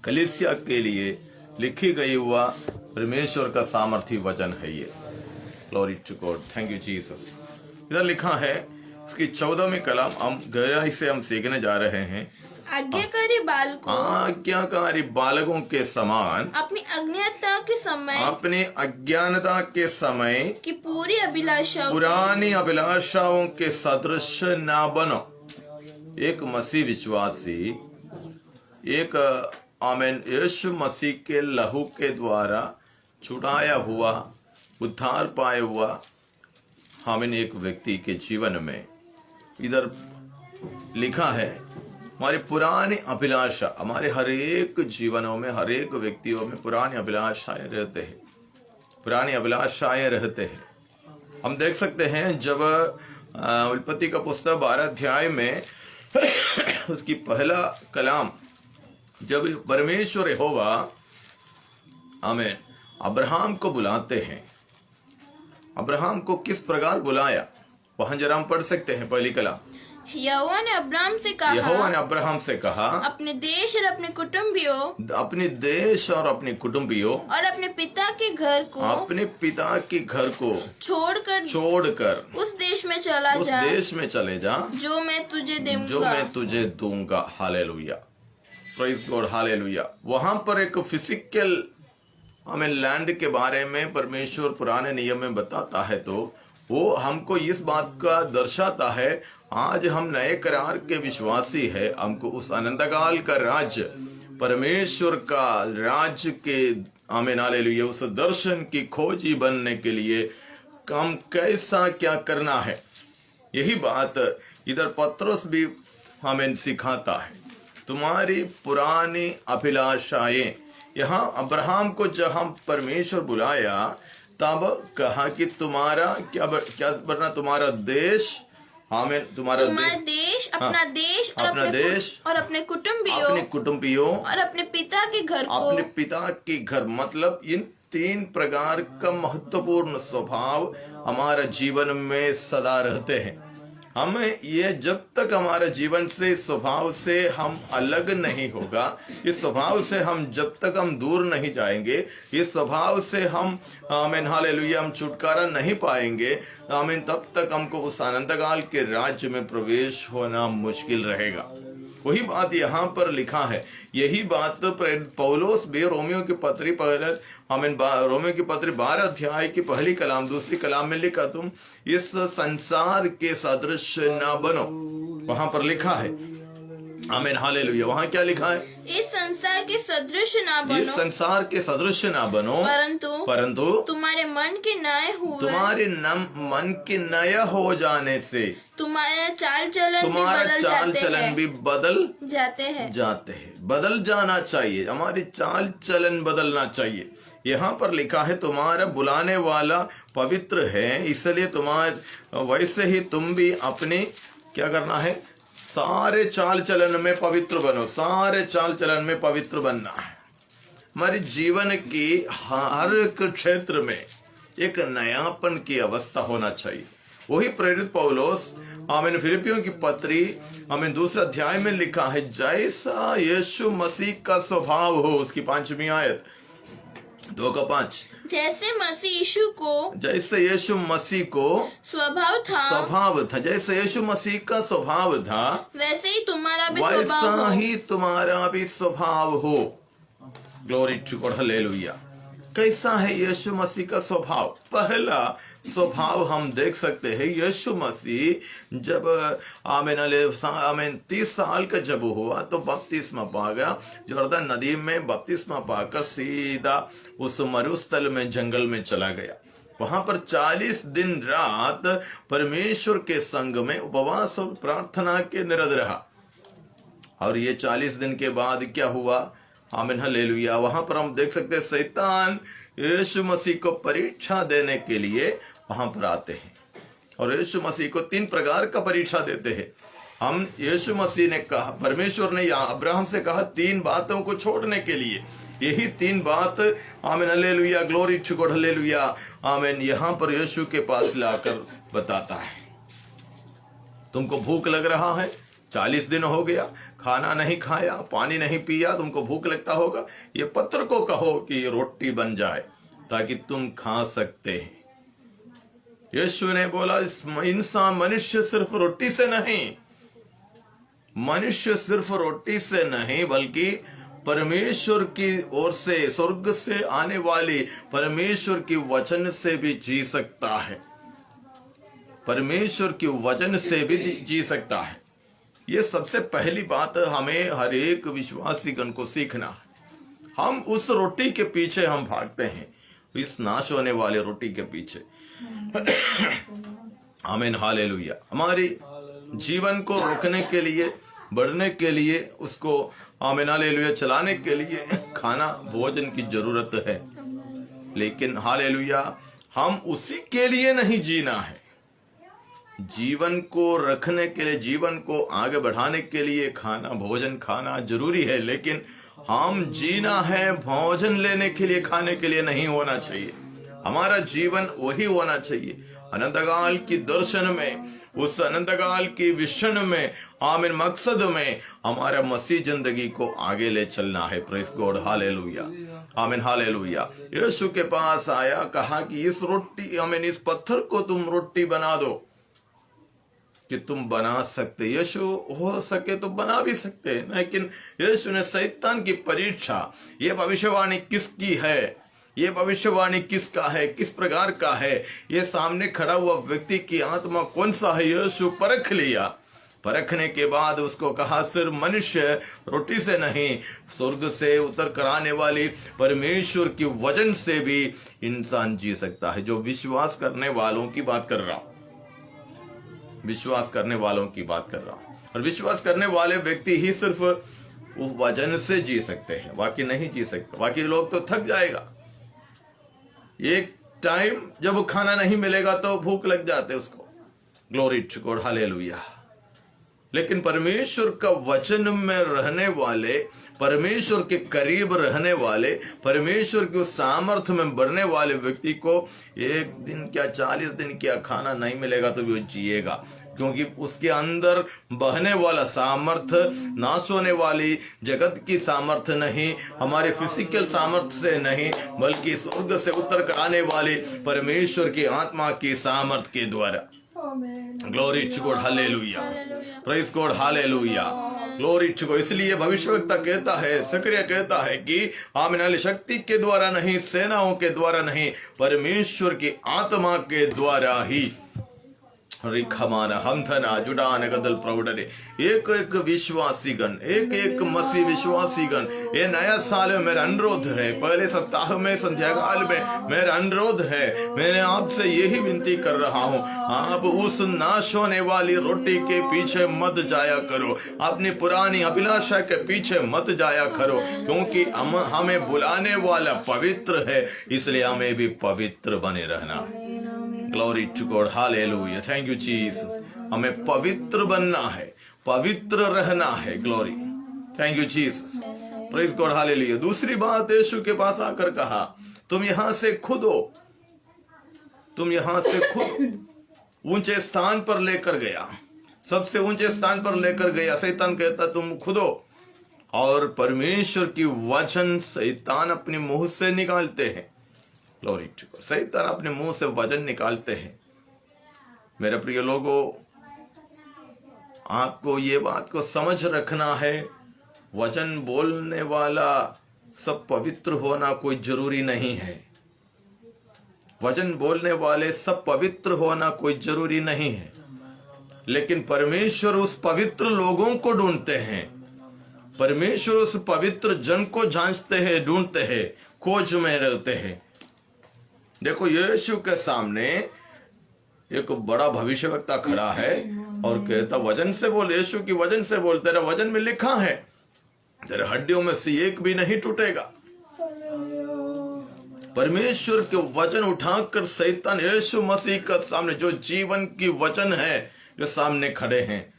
कलीसिया के लिए लिखी गई हुआ परमेश्वर का सामर्थी वचन है ये। Glory to God, thank you Jesus. इधर लिखा है, इसकी 14वीं कलाम हम गहराई से हम सीखने जा रहे हैं। आज्ञाकारी बालकों के समान अपनी अज्ञानता के समय की पुरानी अभिलाषाओं के सदृश ना बनो। एक मसीह विश्वासी, एक आमीन, यीशु मसीह के लहू के द्वारा छुड़ाया हुआ, उद्धार पाया हुआ आमीन, एक व्यक्ति के जीवन में इधर लिखा है हमारी पुरानी अभिलाषा, हमारे हर एक जीवनों में, हर एक व्यक्तियों में पुरानी अभिलाषाएं रहते हैं, पुरानी अभिलाषाएं रहते हैं। हम देख सकते हैं जब उत्पत्ति का पुस्तक 12 अध्याय में उसकी पहला कलाम, जब परमेश्वर यहोवा आमीन अब्राहम को बुलाते हैं, अब्राहम को किस प्रकार बुलाया, वहां जरा हम पढ़ सकते हैं पहली कलाम। यहोवा ने अब्राहम से कहा, यहोवा ने अब्राहम से कहा, अपने देश और अपने कुटुंबियों, अपने देश और अपने कुटुंबियों और अपने पिता के घर को, अपने पिता के घर को छोड़कर उस देश में चला उस जा, देश में चले जा जो मैं तुझे दूंगा, जो मैं तुझे दूंगा। Hallelujah, praise God, hallelujah. वहां पर एक फिजिकल हमें लैंड के बारे में परमेश्वर पुराने नियम में बताता है, तो वो हमको इस बात का दर्शाता है, आज हम नए करार के विश्वासी है, हमको उस अनंतकाल का राज्य, परमेश्वर का राज्य के आमीन हालेलुया उस दर्शन की खोजी बनने के लिए हम कैसा क्या करना है, यही बात इधर पत्रोस भी हमें सिखाता है। तुम्हारी पुरानी अभिलाषाएं, यहाँ अब्राहम को जब हम परमेश्वर बुलाया तब कहा कि तुम्हारा क्या बनना, तुम्हारा देश, आमीन, तुम्हारा देश, अपना देश और अपना देश और अपने कुटुंबियों और अपने पिता के घर को, अपने पिता के घर, मतलब इन 3 प्रकार का महत्वपूर्ण स्वभाव हमारा जीवन में सदा रहते हैं। हमें ये जब तक हमारा जीवन से स्वभाव से हम अलग नहीं होगा, इस स्वभाव से हम जब तक हम दूर नहीं जाएंगे, इस स्वभाव से हम आमीन हालेलुया हम छुटकारा नहीं पाएंगे, आमीन, तब तक हमको उस अनंतकाल के राज्य में प्रवेश होना मुश्किल रहेगा। वही बात यहाँ पर लिखा है, यही बात पौलुस भी रोमियो की पत्री रोमियो की पत्री 12 अध्याय की पहली कलाम दूसरी कलाम में लिखा, तुम इस संसार के सदृश न बनो, वहां पर लिखा है, आमीन हालेलुया। वहां क्या लिखा है, इस संसार के सदृश ना बनो, इस संसार के सदृश ना बनो, परंतु तुम्हारे मन के नए हुए, तुम्हारे मन के नया हो जाने से तुम्हारा चाल चलन भी बदल जाते हैं। बदल जाना चाहिए, हमारी चाल चलन बदलना चाहिए। यहाँ पर लिखा है, तुम्हारा बुलाने वाला पवित्र है, इसलिए तुम्हारे वैसे ही तुम भी अपने क्या करना है, सारे चाल चलन में पवित्र बनो, सारे चाल चलन में पवित्र बनना है। हमारे जीवन की हर एक क्षेत्र में एक नयापन की अवस्था होना चाहिए। वही प्रेरित पौलुस आमीन फिलिपियों की पत्री आमीन 2 अध्याय में लिखा है, जैसा यीशु मसीह का स्वभाव हो, उसकी 5वीं आयत 2:5, जैसे यीशु मसीह को स्वभाव था, जैसे यीशु मसीह का स्वभाव था, वैसे ही तुम्हारा भी स्वभाव हो। Glory to God, hallelujah. कैसा है यीशु मसीह का स्वभाव? पहला स्वभाव हम देख सकते हैं, यीशु मसीह जब आमीन 30 साल का जब हुआ तो बपतिस्मा पा गया, यरदन नदी में बपतिस्मा पाकर सीधा उस मरुस्थल में जंगल में चला गया। वहां पर 40 दिन रात परमेश्वर के संग में उपवास और प्रार्थना के निरत रहा। और ये 40 दिन के बाद क्या हुआ? आमीन हालेलुया। वहां पर हम देख सकते हैं शैतान यीशु मसीह को परीक्षा देने के लिए वहां पर आते हैं और यीशु मसीह को 3 प्रकार का परीक्षा देते हैं। हम यीशु मसीह ने कहा, परमेश्वर ने अब्राहम से कहा 3 बातों को छोड़ने के लिए। यही 3 बात आमीन hallelujah, glory to God, hallelujah, आमीन, यहाँ पर यीशु के पास लाकर बताता है। तुमको भूख लग रहा है, 40 दिन हो गया, खाना नहीं खाया, पानी नहीं पिया, तुमको भूख लगता होगा, ये पत्थर को कहो कि ये रोटी बन जाए ताकि तुम खा सकते हैं। यीशु ने बोला, इंसान मनुष्य सिर्फ रोटी से नहीं बल्कि परमेश्वर की ओर से, स्वर्ग से आने वाली परमेश्वर की वचन से भी जी सकता है, परमेश्वर की वचन से भी जी सकता है। ये सबसे पहली बात हमें हर एक विश्वासीगण को सीखना है। हम उस रोटी के पीछे हम भागते हैं, इस नाश होने वाले रोटी के पीछे। आमीन हालेलुया। हमारी जीवन को रोकने के लिए बढ़ने के लिए, उसको आमीन हालेलुया चलाने के लिए खाना भोजन की जरूरत है। लेकिन हालेलुया हम उसी के लिए नहीं जीना है। जीवन को रखने के लिए, जीवन को आगे बढ़ाने के लिए खाना भोजन खाना जरूरी है, लेकिन हम जीना है भोजन लेने के लिए, खाने के लिए नहीं होना चाहिए। हमारा जीवन वही होना चाहिए, अनंतकाल की दर्शन में, उस अनंतकाल की विजन में, आमीन मकसद में हमारा मसीह जिंदगी को आगे ले चलना है। प्रेज गॉड, हालेलुया, आमीन हालेलुया। यीशु के पास आया, कहा कि इस रोटी, आमीन इस पत्थर को तुम रोटी बना दो, कि तुम बना सकते। यीशु हो सके तो बना भी सकते हैं, लेकिन यीशु ने शैतान की परीक्षा, ये भविष्यवाणी किसकी है, ये भविष्यवाणी किसका है, किस प्रकार का है, ये सामने खड़ा हुआ व्यक्ति की आत्मा कौन सा है, यीशु परख लिया। परखने के बाद उसको कहा सिर्फ मनुष्य रोटी से नहीं, स्वर्ग से उतर कर आने वाली परमेश्वर की वचन से भी इंसान जी सकता है। जो विश्वास करने वालों की बात कर रहा हूं, विश्वास करने वालों की बात कर रहा हूं। और विश्वास करने वाले व्यक्ति ही सिर्फ वचन से जी सकते हैं, बाकी नहीं जी सकते। बाकी लोग तो थक जाएगा। एक टाइम जब खाना नहीं मिलेगा तो भूख लग जाते उसको। Glory to God, hallelujah. लेकिन परमेश्वर का वचन में रहने वाले, परमेश्वर के करीब रहने वाले, परमेश्वर की उस सामर्थ्य में बढ़ने वाले व्यक्ति को एक दिन क्या 40 दिन क्या खाना नहीं मिलेगा तो भी वो जिएगा, क्योंकि उसके अंदर बहने वाला सामर्थ्य नाश होने वाली जगत की सामर्थ्य नहीं, हमारे फिजिकल सामर्थ्य से नहीं, बल्कि स्वर्ग से उतर कर आने वाली परमेश्वर की आत्मा की सामर्थ्य के द्वारा। Glory to God, hallelujah, praise God, hallelujah, glory to God. इसलिए भविष्यवक्ता कहता है, सक्रिय कहता है कि आमीन शक्ति के द्वारा नहीं, सेनाओं के द्वारा नहीं, परमेश्वर की आत्मा के द्वारा ही। रिखमान हमथना जुडान गदल प्रौढ़, एक एक विश्वासीगण, एक एक मसीह विश्वासीगण, ये नया साल में मेरा अनुरोध है, पहले सप्ताह में संध्याकाल में मेरा अनुरोध है, मैंने आपसे यही विनती कर रहा हूँ, आप उस नाश होने वाली रोटी के पीछे मत जाया करो, अपनी पुरानी अभिलाषा के पीछे मत जाया करो, क्योंकि हमें बुलाने वाला पवित्र है, इसलिए हमें भी पवित्र बने रहना है। Glory to God, hallelujah, thank you Jesus. हमें पवित्र बनना है, पवित्र रहना है। Glory, thank you Jesus, praise God, hallelujah. दूसरी बात, यीशु के पास आकर कहा तुम यहां से खुदो, तुम यहां से खुदो। ऊंचे स्थान पर लेकर गया, सबसे ऊंचे स्थान पर लेकर गया। शैतान कहता तुम खुदो, और परमेश्वर की वचन शैतान अपने मुंह से निकालते हैं। ग्लोरी टू गॉड, शैतान अपने मुंह से वचन निकालते हैं। मेरे प्रिय लोगों, आपको ये बात को समझ रखना है, वचन बोलने वाला सब पवित्र होना कोई जरूरी नहीं है। वचन बोलने वाले सब पवित्र होना कोई जरूरी नहीं है, लेकिन परमेश्वर उस पवित्र लोगों को ढूंढते हैं। परमेश्वर उस पवित्र जन को जांचते हैं, ढूंढते हैं, खोज में रहते हैं। देखो, यीशु के सामने एक बड़ा भविष्यवक्ता खड़ा है और कहता वचन से बोल, यीशु की वचन से बोल, तेरा वचन में लिखा है तेरे हड्डियों में से एक भी नहीं टूटेगा। परमेश्वर के वचन उठाकर शैतान यीशु मसीह का सामने, जो जीवन की वचन है, जो सामने खड़े हैं,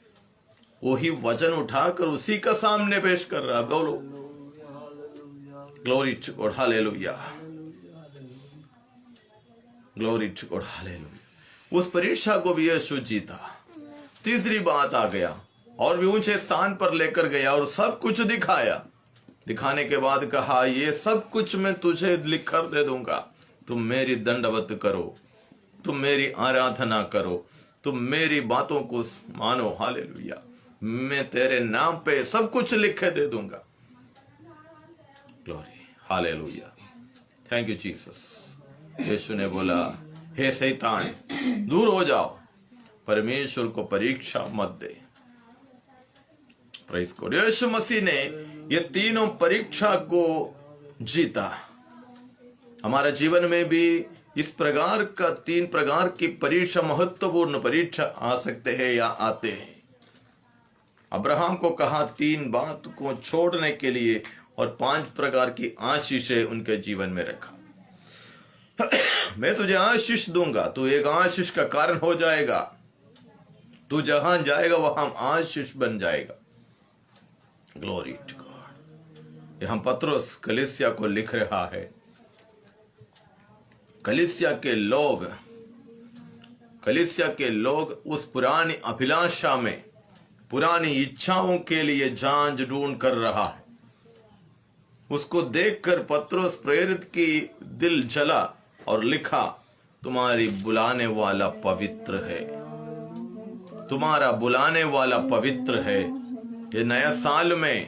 वही वचन उठाकर उसी का सामने पेश कर रहा है। बोलो glory to God, hallelujah, glory to God, hallelujah. उस परीक्षा को भी यीशु जीता। तीसरी बात आ गया और भी ऊंचे स्थान पर लेकर गया और सब कुछ दिखाया। दिखाने के बाद कहा ये सब कुछ मैं तुझे लिख कर दे दूंगा, तुम मेरी दंडवत करो, तुम मेरी आराधना करो, तुम मेरी बातों को मानो। हालेलुया, मैं तेरे नाम पे सब कुछ लिख के दे दूंगा। Glory, hallelujah, thank you Jesus. यीशु ने बोला हे शैतान दूर हो जाओ, परमेश्वर को परीक्षा मत दे। Praise God. यीशु मसीह ने ये तीनों परीक्षा को जीता। हमारा जीवन में भी इस प्रकार का 3 प्रकार की परीक्षा, महत्वपूर्ण परीक्षा आ सकते हैं या आते हैं। अब्राहम को कहा 3 बात को छोड़ने के लिए और 5 प्रकार की आशीषें उनके जीवन में रखा। मैं तुझे आशीष दूंगा, तू एक आशीष का कारण हो जाएगा, तू जहां जाएगा वहां आशीष बन जाएगा। Glory to God. यहां पत्रोस कलीसिया को लिख रहा है, कलीसिया के लोग उस पुरानी अभिलाषा में, पुरानी इच्छाओं के लिए जांच ढूंढ कर रहा है। उसको देखकर पत्रोस प्रेरित की दिल जला और लिखा, तुम्हारी बुलाने वाला पवित्र है, तुम्हारा बुलाने वाला पवित्र है। ये नया साल में,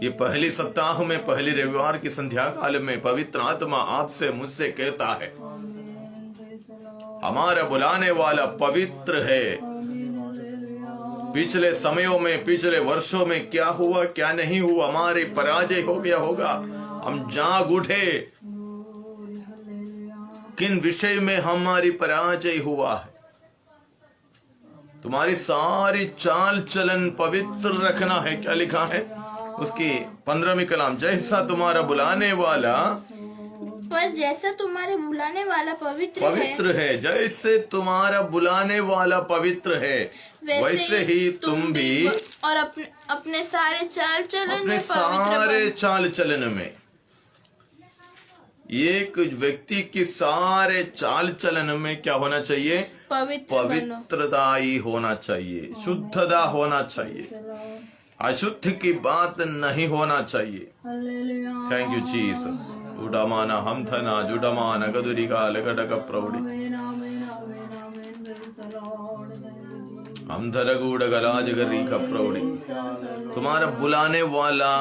ये पहली सप्ताह में, पहली रविवार की संध्या काल में पवित्र आत्मा आपसे मुझसे कहता है, हमारा बुलाने वाला पवित्र है। पिछले समयों में, पिछले वर्षों में क्या हुआ क्या नहीं हुआ, हमारे पराजय हो गया होगा, हम जाग उठे, किन विषय में हमारी पराजय हुआ है। तुम्हारी सारी चाल चलन पवित्र रखना है। क्या लिखा है उसकी 15वीं कलाम, जैसा तुम्हारा बुलाने वाला, पर जैसा तुम्हारे बुलाने वाला पवित्र है, जैसे तुम्हारा बुलाने वाला पवित्र है, वैसे ही तुम भी और अपने सारे चाल चलन अपने सारे चाल चलन में, एक व्यक्ति की सारे चाल चलन में क्या होना चाहिए? पवित्रता ही होना चाहिए, शुद्धता होना चाहिए, अशुद्ध की बात नहीं होना चाहिए। Thank you Jesus. उडमाना हम थना जुडमाना गदुरिका लगडक प्रौढ़ी हम धरगुड़ गलाज गरी का प्रौढ़ी। तुम्हारा बुलाने वाला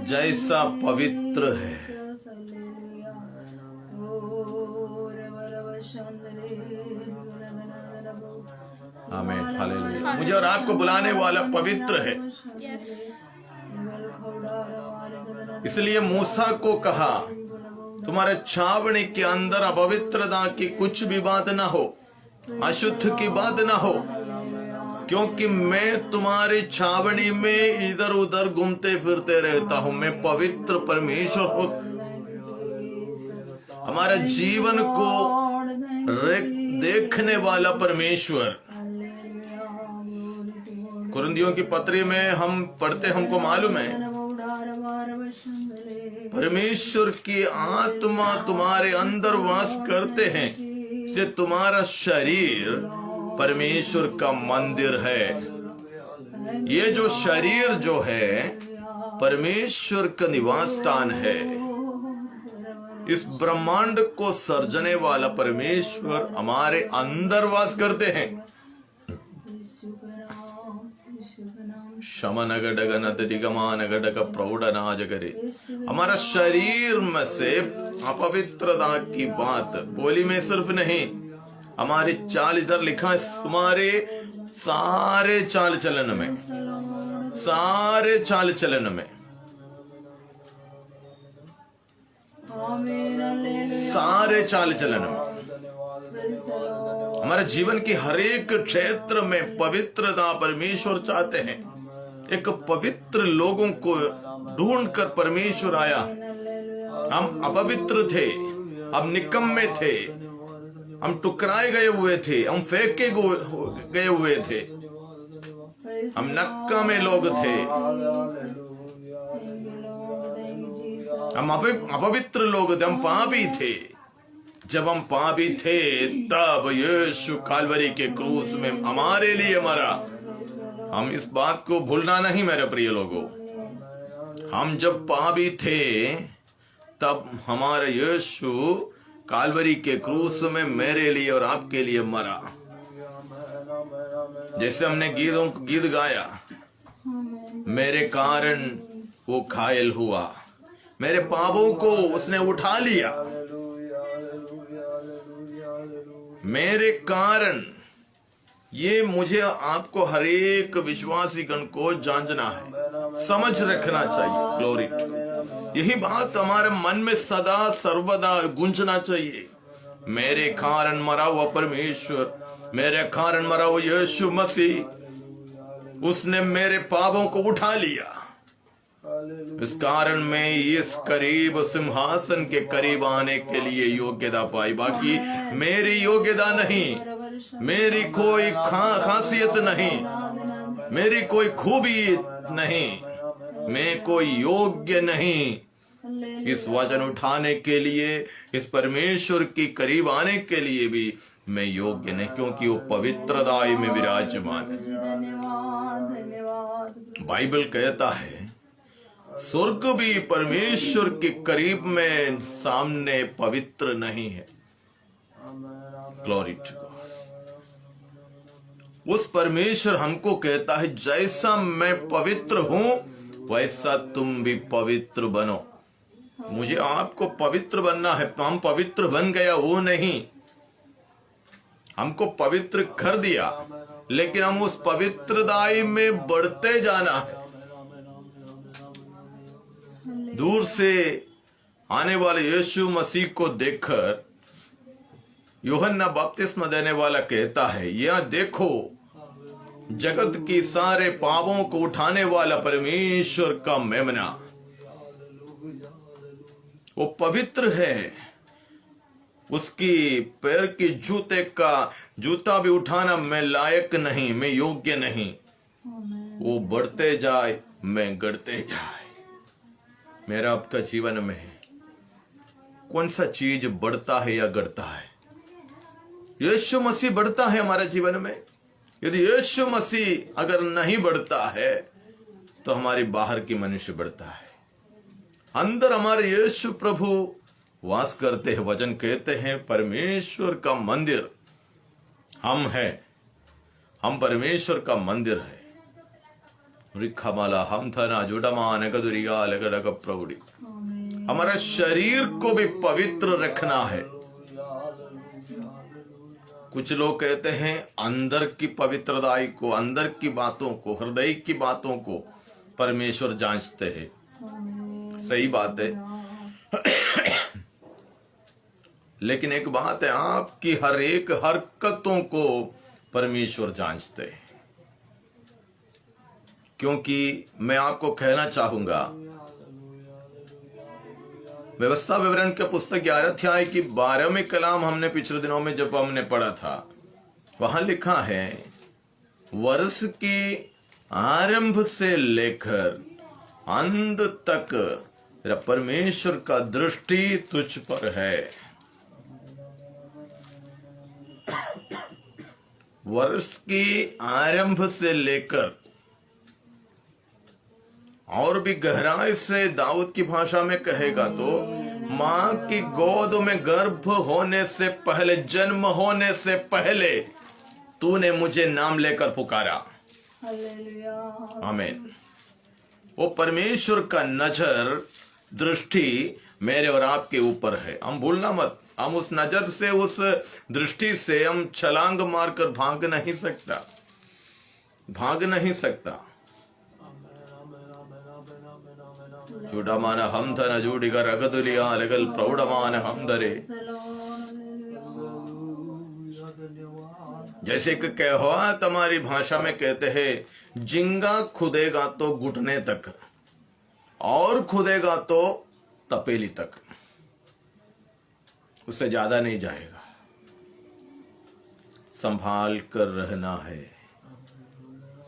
जैसा पवित्र है। आमीन, हालेलुया। मुझे और आपको बुलाने वाला पवित्र है। इसलिए मूसा को कहा, तुम्हारे छावनी के अंदर अपवित्रता की कुछ भी बात ना हो, अशुद्ध की बात ना हो, क्योंकि मैं तुम्हारी छावनी में इधर उधर घूमते फिरते रहता हूं। मैं पवित्र परमेश्वर हूं। हमारे जीवन को देखने वाला परमेश्वर। कुरिन्थियों की पत्री में हम पढ़ते, हमको मालूम है परमेश्वर की आत्मा तुम्हारे अंदर वास करते हैं, कि तुम्हारा शरीर परमेश्वर का मंदिर है। ये जो शरीर जो है परमेश्वर का निवास स्थान है। इस ब्रह्मांड को सर्जने वाला परमेश्वर हमारे अंदर वास करते हैं। हमारा शरीर में से अपवित्रता की बात बोली में सिर्फ नहीं, हमारी चाल, इधर लिखा है तुम्हारे सारे चाल चलन में, सारे चाल चलन में, सारे चाल चलन में, हमारे जीवन की हर एक क्षेत्र में पवित्रता परमेश्वर चाहते हैं। एक पवित्र लोगों को ढूंढकर परमेश्वर आया। हम अपवित्र थे, हम निकम्मे थे, हम टुकराए गए हुए थे, हम फेंके गए हुए थे, हम नक्कामे लोग थे, हम अपवित्र लोग थे, हम पापी थे। जब हम पापी थे तब यीशु काल्वरी के क्रूस में हमारे लिए मरा। हम इस बात को भूलना नहीं मेरे प्रिय लोगों। हम जब पापी थे तब हमारा यीशु काल्वरी के क्रूस में मेरे लिए और आपके लिए मरा। जैसे हमने गीत गाया, मेरे कारण वो घायल हुआ, मेरे पापों को उसने उठा लिया। मेरे कारण, ये मुझे आपको हर एक विश्वासी गण को जानना है, समझ रखना चाहिए। ग्लोरी। यही बात हमारे मन में सदा सर्वदा गूंजना चाहिए। मेरे कारण मरा हुआ परमेश्वर, मेरे कारण मरा हुआ यीशु मसीह, उसने मेरे पापों को उठा लिया। इस कारण मैं इस करीब सिंहासन के करीब आने के लिए योग्यता पाई। बाकी मेरी योग्यता नहीं, मेरी कोई खासियत नहीं, मेरी कोई खूबी नहीं, मैं कोई योग्य नहीं इस वजन उठाने के लिए, इस परमेश्वर के करीब आने के लिए भी मैं योग्य नहीं, क्योंकि वो पवित्रताई में विराजमान है। बाइबल कहता है स्वर्ग भी परमेश्वर के करीब में सामने पवित्र नहीं है। Glory to God. उस परमेश्वर हमको कहता है जैसा मैं पवित्र हूं वैसा तुम भी पवित्र बनो। मुझे आपको पवित्र बनना है। हम पवित्र बन गया वो नहीं, हमको पवित्र कर दिया, लेकिन हम उस पवित्रताई में बढ़ते जाना है। दूर से आने वाले यीशु मसीह को देखकर यूहन्ना बपतिस्मा देने वाला कहता है, यह देखो जगत की सारे पापों को उठाने वाला परमेश्वर का मेमना। वो पवित्र है, उसकी पैर की जूता भी उठाना मैं लायक नहीं, मैं योग्य नहीं। वो बढ़ते जाए, मैं गढ़ते जाए। मेरा आपका जीवन में कौन सा चीज बढ़ता है या गढ़ता है? यीशु मसीह बढ़ता है हमारे जीवन में। यदि यीशु मसीह अगर नहीं बढ़ता है तो हमारी बाहर की मनुष्य बढ़ता है। अंदर हमारे यीशु प्रभु वास करते हैं। वचन कहते हैं परमेश्वर का मंदिर हम हैं, हम परमेश्वर का मंदिर है। रिखामाला हम थना जुडमान गदुरिगा लगड़ग प्रौढ़ी। हमारा शरीर को भी पवित्र रखना है। कुछ लोग कहते हैं अंदर की पवित्रताई को, अंदर की बातों को, हृदय की बातों को परमेश्वर जांचते हैं। सही बात है, लेकिन एक बात है, आपकी हर एक हरकतों को परमेश्वर जांचते हैं। क्योंकि मैं आपको कहना चाहूंगा, व्यवस्था विवरण के पुस्तक 11 अध्याय की 12वें कलाम हमने पिछले दिनों में जब हमने पढ़ा था, वहां लिखा है वर्ष की आरंभ से लेकर अंत तक परमेश्वर का दृष्टि तुझ पर है। वर्ष की आरंभ से लेकर, और भी गहराई से दाऊद की भाषा में कहेगा तो मां की गोद में गर्भ होने से पहले, जन्म होने से पहले तूने मुझे नाम लेकर पुकारा। आमीन। वो परमेश्वर का नजर, दृष्टि मेरे और आपके ऊपर है। हम भूलना मत, हम उस नजर से, उस दृष्टि से हम छलांग मारकर भाग नहीं सकता, भाग नहीं सकता। जुडमान हम धन जूडिगर अगदुलिया लगल प्रौढ़मान हम धरे। जैसे कि कहावत हमारी भाषा में कहते हैं, जिंगा खुदेगा तो घुटने तक और खुदेगा तो तपेली तक, उससे ज्यादा नहीं जाएगा। संभाल कर रहना है,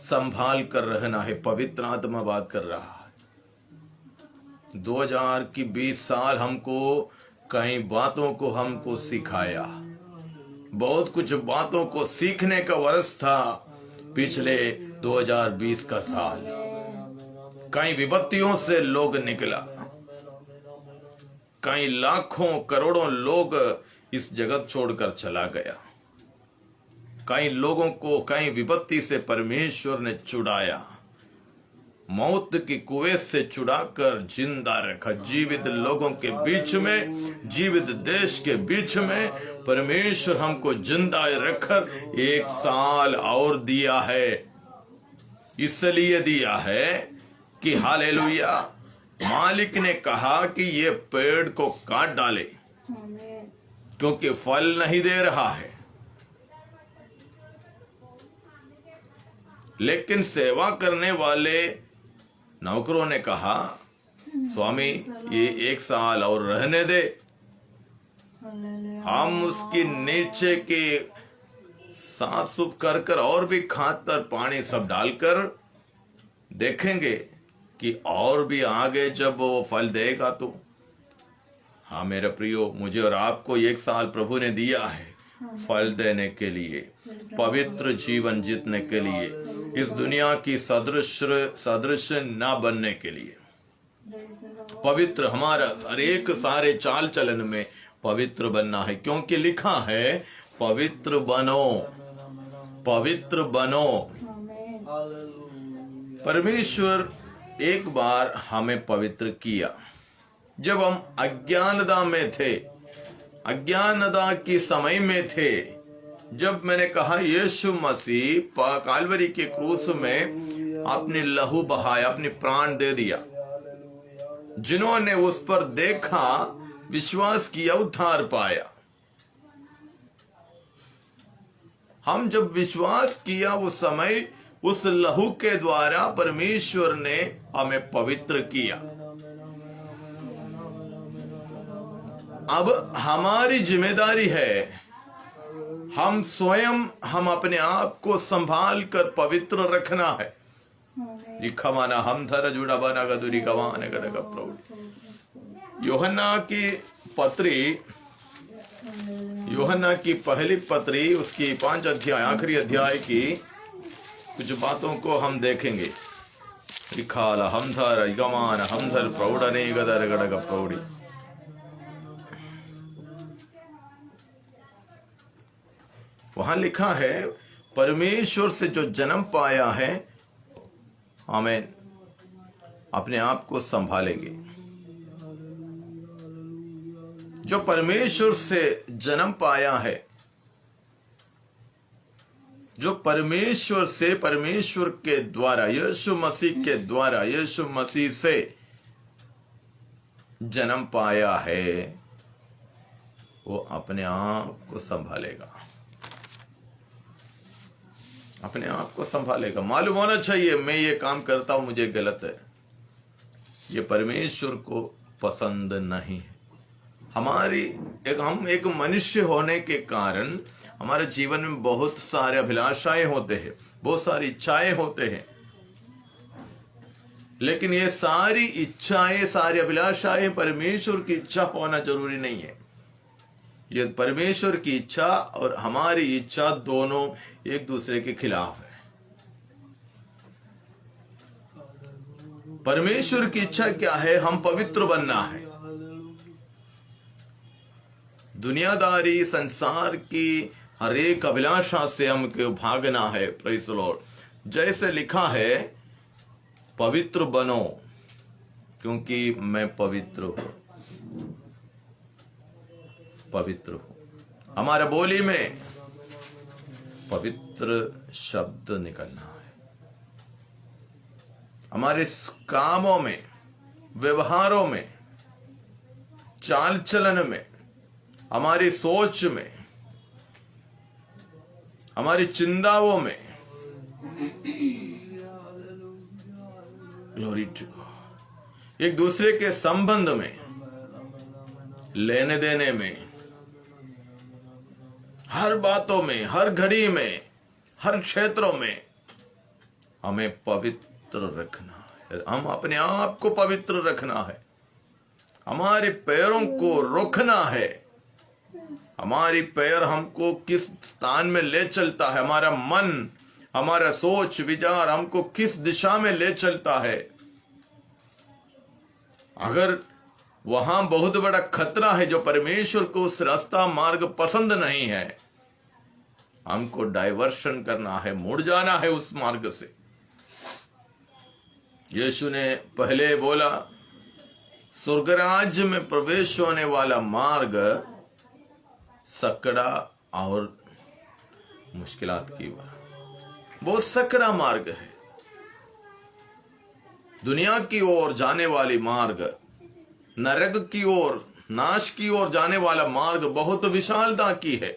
संभाल कर रहना है। पवित्र आत्मा बात कर रहा है। 2020 साल हमको कई बातों को हमको सिखाया, बहुत कुछ बातों को सीखने का वर्ष था पिछले 2020 का साल। कई विपत्तियों से लोग निकला, कई लाखों करोड़ों लोग इस जगत छोड़कर चला गया। कई लोगों को कई विपत्ति से परमेश्वर ने छुड़ाया, मौत की कुएं से छुड़ाकर जिंदा रखा। जीवित लोगों के बीच में, जीवित देश के बीच में परमेश्वर हमको जिंदा रखकर 1 साल और दिया है। इसलिए दिया है कि हालेलुया, मालिक ने कहा कि ये पेड़ को काट डाले क्योंकि फल नहीं दे रहा है। लेकिन सेवा करने वाले नौकरों ने कहा, स्वामी ये 1 साल और रहने दे, हम उसकी नीचे के साफ सुफ कर कर और भी खातर पानी सब डालकर देखेंगे कि और भी आगे जब वो फल देगा तो। हाँ मेरे प्रियो, मुझे और आपको 1 साल प्रभु ने दिया है फल देने के लिए, पवित्र जीवन जीतने के लिए, इस दुनिया की सदृश ना बनने के लिए। पवित्र हमारा हर एक सारे चाल चलन में पवित्र बनना है, क्योंकि लिखा है पवित्र बनो, पवित्र बनो। परमेश्वर एक बार हमें पवित्र किया जब हम अज्ञानता में थे, अज्ञानता की समय में थे। जब मैंने कहा यीशु मसीह काल्वरी के क्रूस में अपनी लहू बहाया, अपनी प्राण दे दिया, जिन्होंने उस पर देखा, विश्वास किया, उद्धार पाया। हम जब विश्वास किया उस समय, उस लहू के द्वारा परमेश्वर ने हमें पवित्र किया। अब हमारी जिम्मेदारी है, हम स्वयं हम अपने आप को संभाल कर पवित्र रखना है। खमाना हम धर जुड़ा बना गदुरी कवान गड़ग प्रभु। यूहन्ना की पहली पत्री, उसकी 5 अध्याय, आखिरी अध्याय की कुछ बातों को हम देखेंगे। रिखाला हम धर गमान हम धर प्रौढ़ने गदर गड़ग प्रौढ़ी। वहां लिखा है परमेश्वर से जो जन्म पाया है, आमीन, अपने आप को संभालेंगे। जो परमेश्वर से जन्म पाया है, जो परमेश्वर से, परमेश्वर के द्वारा, यीशु मसीह के द्वारा, यीशु मसीह से जन्म पाया है, वो अपने आप को संभालेगा, अपने आप को संभालेगा। मालूम होना चाहिए मैं ये काम करता हूं, मुझे गलत है, ये परमेश्वर को पसंद नहीं है। हम एक मनुष्य होने के कारण हमारे जीवन में बहुत सारे अभिलाषाएं होते हैं, बहुत सारी इच्छाएं होते हैं, लेकिन ये सारी इच्छाएं, सारी अभिलाषाएं परमेश्वर की इच्छा होना जरूरी नहीं है। ये परमेश्वर की इच्छा और हमारी इच्छा दोनों एक दूसरे के खिलाफ है। परमेश्वर की इच्छा क्या है? हम पवित्र बनना है। दुनियादारी संसार की हर एक अभिलाषा से हमको भागना है। Praise the Lord. जैसे लिखा है पवित्र बनो क्योंकि मैं पवित्र हूं, पवित्र हूं। हमारे बोली में पवित्र शब्द निकलना है, हमारे कामों में, व्यवहारों में, चाल चलन में, हमारी सोच में, हमारी चिंताओं में। Glory to God. एक दूसरे के संबंध में, लेने देने में, हर बातों में, हर घड़ी में, हर क्षेत्रों में हमें पवित्र रखना है। हम अपने आप को पवित्र रखना है। हमारे पैरों को रोकना है। हमारी पैर हमको किस स्थान में ले चलता है, हमारा मन, हमारा सोच विचार हमको किस दिशा में ले चलता है। अगर वहां बहुत बड़ा खतरा है, जो परमेश्वर को उस रास्ता मार्ग पसंद नहीं है, हमको डाइवर्शन करना है, मुड़ जाना है उस मार्ग से। यीशु ने पहले बोला स्वर्गराज्य में प्रवेश होने वाला मार्ग सकड़ा और मुश्किलात की बहुत सकड़ा मार्ग है। दुनिया की ओर जाने वाली मार्ग, नरक की ओर, नाश की ओर जाने वाला मार्ग बहुत विशालता की है,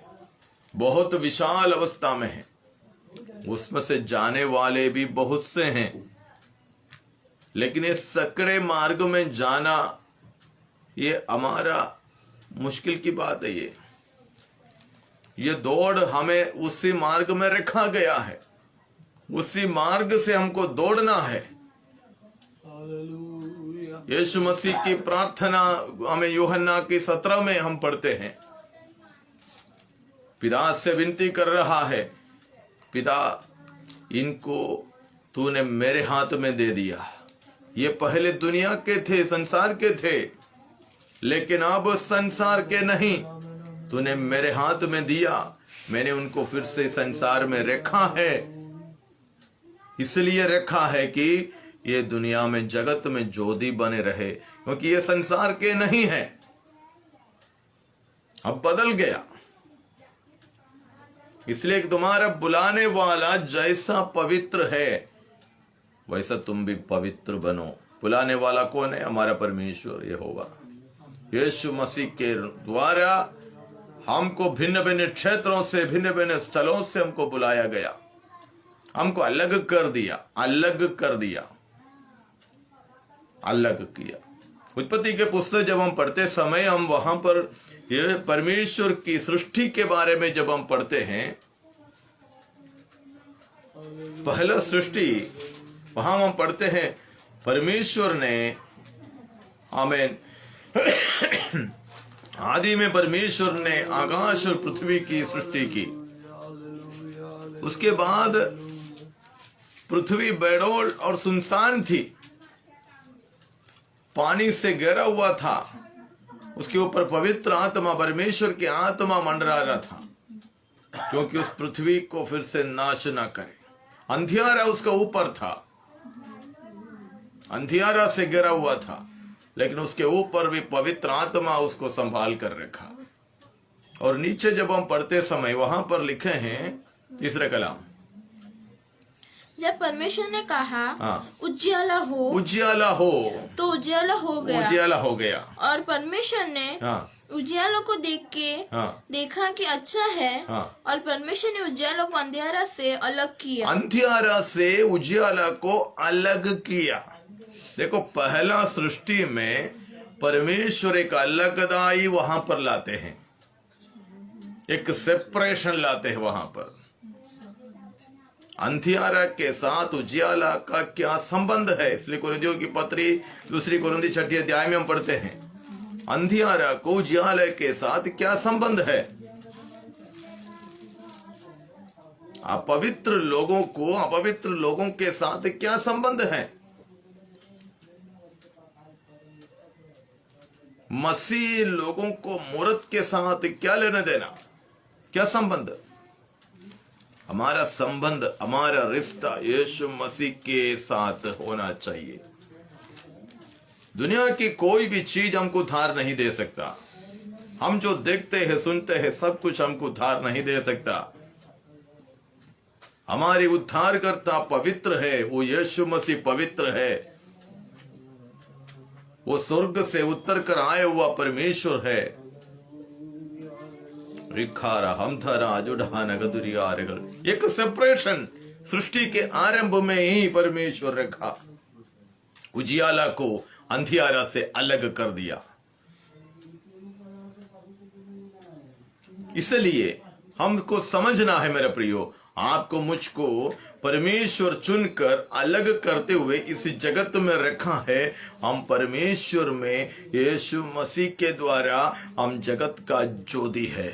बहुत विशाल अवस्था में है। उसमें से जाने वाले भी बहुत से हैं, लेकिन ये सकड़े मार्ग में जाना ये हमारा मुश्किल की बात है। ये दौड़ हमें उसी मार्ग में रखा गया है, उसी मार्ग से हमको दौड़ना है। यीशु मसीह की प्रार्थना हमें यूहन्ना की 17 में हम पढ़ते हैं, पिता से विनती कर रहा है, पिता इनको तूने मेरे हाथ में दे दिया। ये पहले दुनिया के थे, संसार के थे, लेकिन अब संसार के नहीं, तूने मेरे हाथ में दिया। मैंने उनको फिर से संसार में रखा है, इसलिए रखा है कि ये दुनिया में, जगत में ज्योति बने रहे, क्योंकि ये संसार के नहीं है, अब बदल गया। इसलिए तुम्हारा बुलाने वाला जैसा पवित्र है वैसा तुम भी पवित्र बनो। बुलाने वाला कौन है? हमारा परमेश्वर यहोवा। यीशु मसीह के द्वारा हमको भिन्न भिन्न क्षेत्रों से, भिन्न भिन्न स्थलों से हमको बुलाया गया, हमको अलग कर दिया, अलग कर दिया, अलग किया। उत्पत्ति के पुस्तक जब हम पढ़ते समय हम वहां पर ये परमेश्वर की सृष्टि के बारे में जब हम पढ़ते हैं, पहला सृष्टि वहां हम पढ़ते हैं, परमेश्वर ने, आमीन, आदि में परमेश्वर ने आकाश और पृथ्वी की सृष्टि की। उसके बाद पृथ्वी बेडौल और सुनसान थी, पानी से घिरा हुआ था, उसके ऊपर पवित्र आत्मा, परमेश्वर की आत्मा मंडरा रहा था, क्योंकि उस पृथ्वी को फिर से नाश ना करे। अंधियारा उसका ऊपर था, अंधियारा से घिरा हुआ था, लेकिन उसके ऊपर भी पवित्र आत्मा उसको संभाल कर रखा। और नीचे जब हम पढ़ते समय वहां पर लिखे हैं तीसरे कलाम, जब परमेश्वर ने कहा हाँ, उजियाला हो, उजियाला हो, तो उजियाला हो गया। उजियाला हो गया। और परमेश्वर ने हाँ, उजियालों को देख के हाँ, देखा कि अच्छा है। हाँ। और परमेश्वर ने उजियालों को अंधियारा से अलग किया। अंधियारा से उजियाला को अलग किया। देखो, पहला सृष्टि में परमेश्वर एक अलगदाई वहां पर लाते हैं, एक सेपरेशन लाते हैं वहां पर। अंधियारा के साथ उजियाला का क्या संबंध है? इसलिए कुरिन्थियों की पत्री 2 कुरिन्थी 6 अध्याय में हम पढ़ते हैं, अंधियारा को उजियाला के साथ क्या संबंध है? अपवित्र लोगों को अपवित्र लोगों के साथ क्या संबंध है? मसीह लोगों को मूर्त के साथ क्या लेना देना, क्या संबंध? हमारा संबंध, हमारा रिश्ता यीशु मसीह के साथ होना चाहिए। दुनिया की कोई भी चीज हमको उद्धार नहीं दे सकता। हम जो देखते हैं, सुनते हैं, सब कुछ हमको उद्धार नहीं दे सकता। हमारी उद्धारकर्ता पवित्र है, वो यीशु मसीह पवित्र है, वो स्वर्ग से उतर कर आया हुआ परमेश्वर है। रिखारा हमथरा जुढ़ाना गदुरियारेगल, एक सेपरेशन सृष्टि के आरंभ में ही परमेश्वर रखा, उजियाला को अंधियारा से अलग कर दिया। इसलिए हमको समझना है मेरे प्रियो, आपको मुझको परमेश्वर चुनकर अलग करते हुए इस जगत में रखा है। हम परमेश्वर में यीशु मसीह के द्वारा हम जगत का ज्योति है,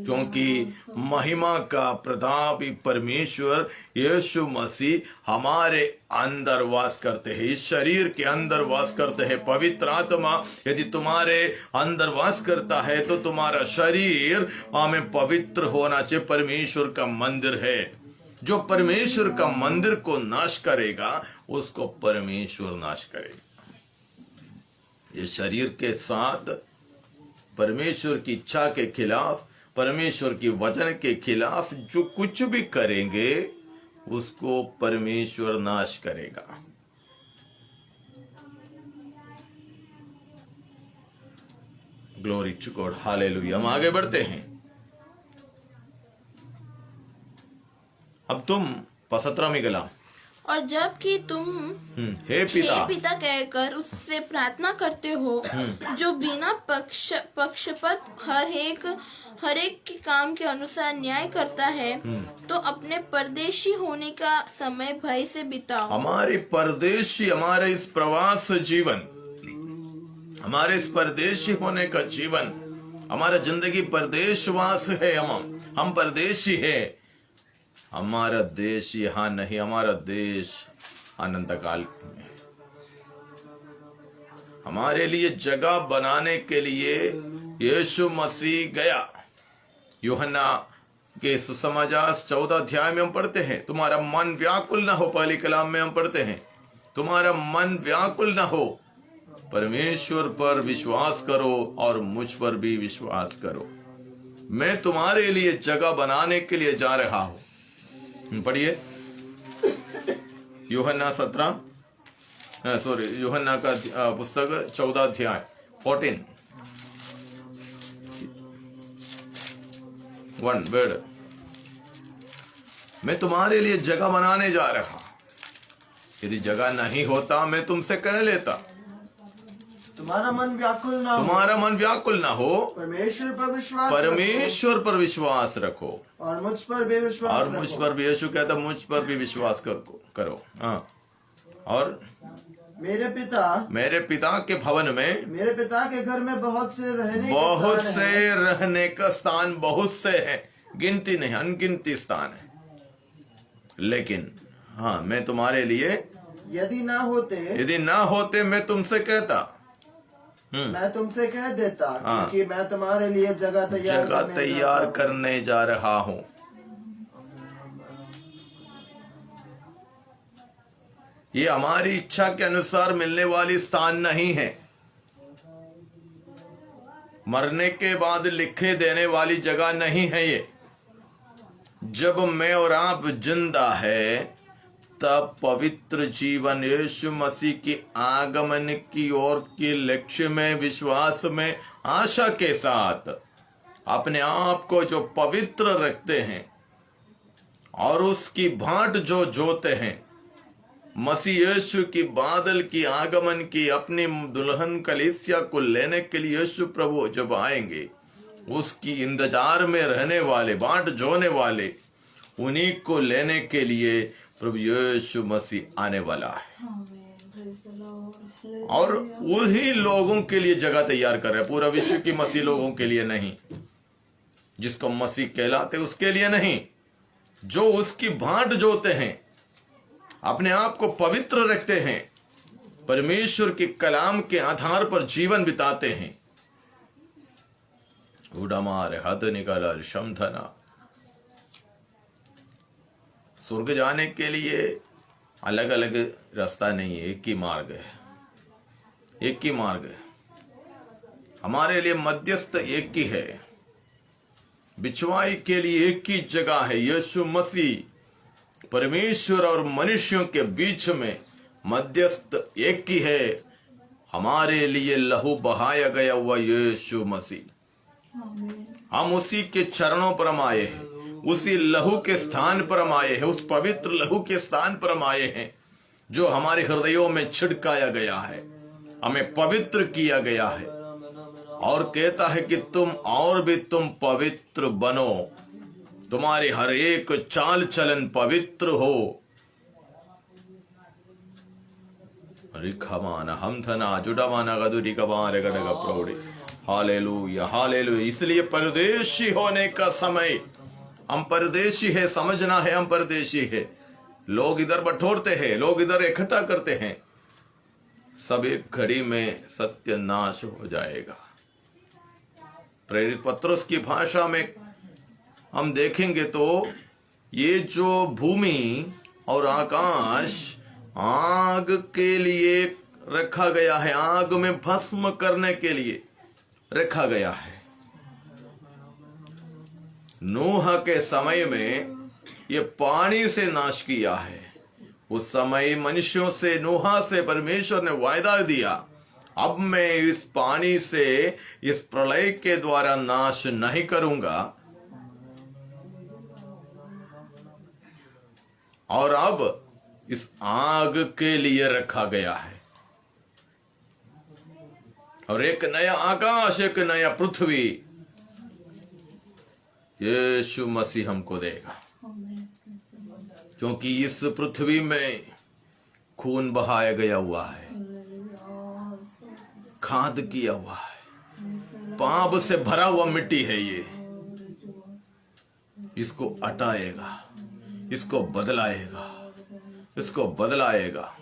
क्योंकि महिमा का प्रतापी परमेश्वर यीशु मसीह हमारे अंदर वास करते हैं, इस शरीर के अंदर वास करते हैं। पवित्र आत्मा यदि तुम्हारे अंदर वास करता है तो तुम्हारा शरीर हमें पवित्र होना चाहिए। परमेश्वर का मंदिर है, जो परमेश्वर का मंदिर को नाश करेगा उसको परमेश्वर नाश करेगा। ये शरीर के साथ परमेश्वर की इच्छा के खिलाफ, परमेश्वर की वचन के खिलाफ जो कुछ भी करेंगे उसको परमेश्वर नाश करेगा। Glory to God, hallelujah. हम आगे बढ़ते हैं। अब तुम 17 में गला और जबकि तुम हे पिता हे पिता कहकर उससे प्रार्थना करते हो, जो बिना पक्षपात हर एक के काम के अनुसार न्याय करता है, तो अपने परदेशी होने का समय भय से बिताओ। हमारे परदेशी, हमारे इस प्रवास जीवन, हमारे इस परदेशी होने का जीवन, हमारा जिंदगी परदेशवास है। हम परदेशी है। हमारा देश यहाँ नहीं, हमारा देश अनंत काल में है। हमारे लिए जगह बनाने के लिए यीशु मसीह गया। यूहन्ना के सुसमाचार 14 अध्याय में हम पढ़ते हैं, तुम्हारा मन व्याकुल ना हो। पहले कलाम में हम पढ़ते हैं, तुम्हारा मन व्याकुल ना हो, परमेश्वर पर विश्वास करो और मुझ पर भी विश्वास करो। मैं तुम्हारे लिए जगह बनाने के लिए जा रहा हूं। पढ़िए यूहन्ना 17 यूहन्ना का पुस्तक 14 अध्याय 14 1 वर्ड, मैं तुम्हारे लिए जगह बनाने जा रहा। यदि जगह नहीं होता मैं तुमसे कह लेता। तुम्हारा मन व्याकुल ना हो, तुम्हारा मन व्याकुल ना हो, परमेश्वर पर विश्वास रखो और मुझ पर भी विश्वास और मुझ पर भी, यीशु कहता मुझ पर भी विश्वास करो। हाँ, और मेरे पिता के भवन में, मेरे पिता के घर में बहुत से रहने का स्थान बहुत से है, गिनती नहीं, अनगिनती स्थान है। लेकिन हाँ, मैं तुम्हारे लिए यदि ना होते मैं तुमसे कहता, मैं तुमसे कह देता, क्योंकि मैं तुम्हारे लिए जगह तैयार करने जा रहा हूं। ये हमारी इच्छा के अनुसार मिलने वाली स्थान नहीं है। मरने के बाद लिखे देने वाली जगह नहीं है ये। जब मैं और आप जिंदा है, तब पवित्र जीवन यीशु मसीह की आगमन की ओर के लक्ष्य में, विश्वास में, आशा के साथ अपने आप को जो पवित्र रखते हैं और उसकी भांट जो जोते हैं, मसीह यीशु की बादल की आगमन की अपनी दुल्हन कलीसिया को लेने के लिए यीशु प्रभु जब आएंगे, उसकी इंतजार में रहने वाले, बांट जोने वाले, उन्हीं को लेने के लिए प्रभु यीशु मसीह आने वाला है। और वही लोगों के लिए जगह तैयार कर रहे हैं। पूरा विश्व की मसीह लोगों के लिए नहीं, जिसको मसीह कहलाते उसके लिए नहीं, जो उसकी भांट जोते हैं, अपने आप को पवित्र रखते हैं, परमेश्वर के कलाम के आधार पर जीवन बिताते हैं। उड़ामार हद निकाला शमधना। स्वर्ग जाने के लिए अलग अलग रास्ता नहीं है, एक ही मार्ग है, एक ही मार्ग है। हमारे लिए मध्यस्थ एक ही है, बिछवाई के लिए एक ही जगह है, यीशु मसीह। परमेश्वर और मनुष्यों के बीच में मध्यस्थ एक ही है, हमारे लिए लहू बहाया गया हुआ यीशु मसीह। हम उसी के चरणों पर हम आए हैं, उसी लहू के स्थान पर हम आए हैं, उस पवित्र लहू के स्थान पर हम आए हैं, जो हमारे हृदयों में छिड़काया गया है, हमें पवित्र किया गया है, और कहता है कि तुम पवित्र बनो, तुम्हारी हर एक चाल चलन पवित्र हो। रिखमाना हम थना जुड़ामाना गदुरी कबार गडगा प्रौढ़ी। Hallelujah hallelujah. इसलिए परदेशी होने का समय, हम परदेशी है, समझना है हम परदेशी है। लोग इधर बटोरते हैं, लोग इधर इकट्ठा करते हैं, सब एक घड़ी में सत्यानाश हो जाएगा। प्रेरित पत्रुस की भाषा में हम देखेंगे तो ये जो भूमि और आकाश आग के लिए रखा गया है, आग में भस्म करने के लिए रखा गया है। नूह के समय में ये पानी से नाश किया है। उस समय मनुष्यों से, नूह से परमेश्वर ने वायदा दिया, अब मैं इस पानी से, इस प्रलय के द्वारा नाश नहीं करूंगा। और अब इस आग के लिए रखा गया है, और एक नया आकाश, एक नया पृथ्वी यीशु मसीह हमको देगा, क्योंकि इस पृथ्वी में खून बहाया गया हुआ है, खाद किया हुआ है, पाप से भरा हुआ मिट्टी है ये। इसको हटाएगा, इसको बदलाएगा, इसको बदलाएगा।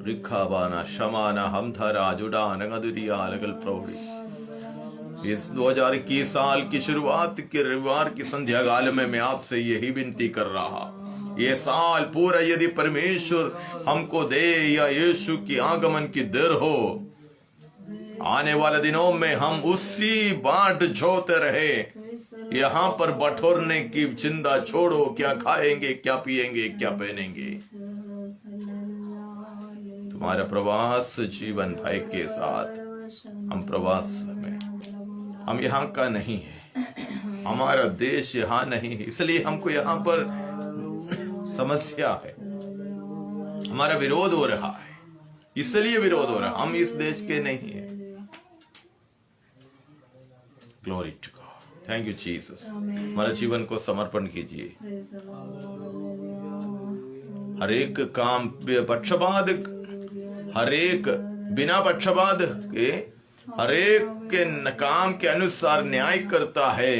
रिखाबाना शमाना हम धरा जुड़ा नगदुरिया लगल प्रौढ़ी। इस 2021 साल की शुरुआत के रविवार की संध्या काल में मैं आपसे यही विनती कर रहा, ये साल पूरा यदि परमेश्वर हमको दे या यीशु की आगमन की देर हो, आने वाले दिनों में हम उसी बाट जोते रहे। यहाँ पर बटोरने की चिंता छोड़ो, क्या खाएंगे, क्या पिएंगे, क्या पहनेंगे। तुम्हारा प्रवास जीवन भय के साथ, हम प्रवास में, हम यहाँ का नहीं है, हमारा देश यहाँ नहीं है, इसलिए हमको यहाँ पर समस्या है, हमारा विरोध हो रहा है, इसलिए विरोध हो रहा है, हम इस देश के नहीं है। Glory to God, thank you Jesus. हमारा जीवन को समर्पण कीजिए। हर एक काम पक्षपात, हर एक बिना पक्षपात के हर एक के काम के अनुसार न्याय करता है।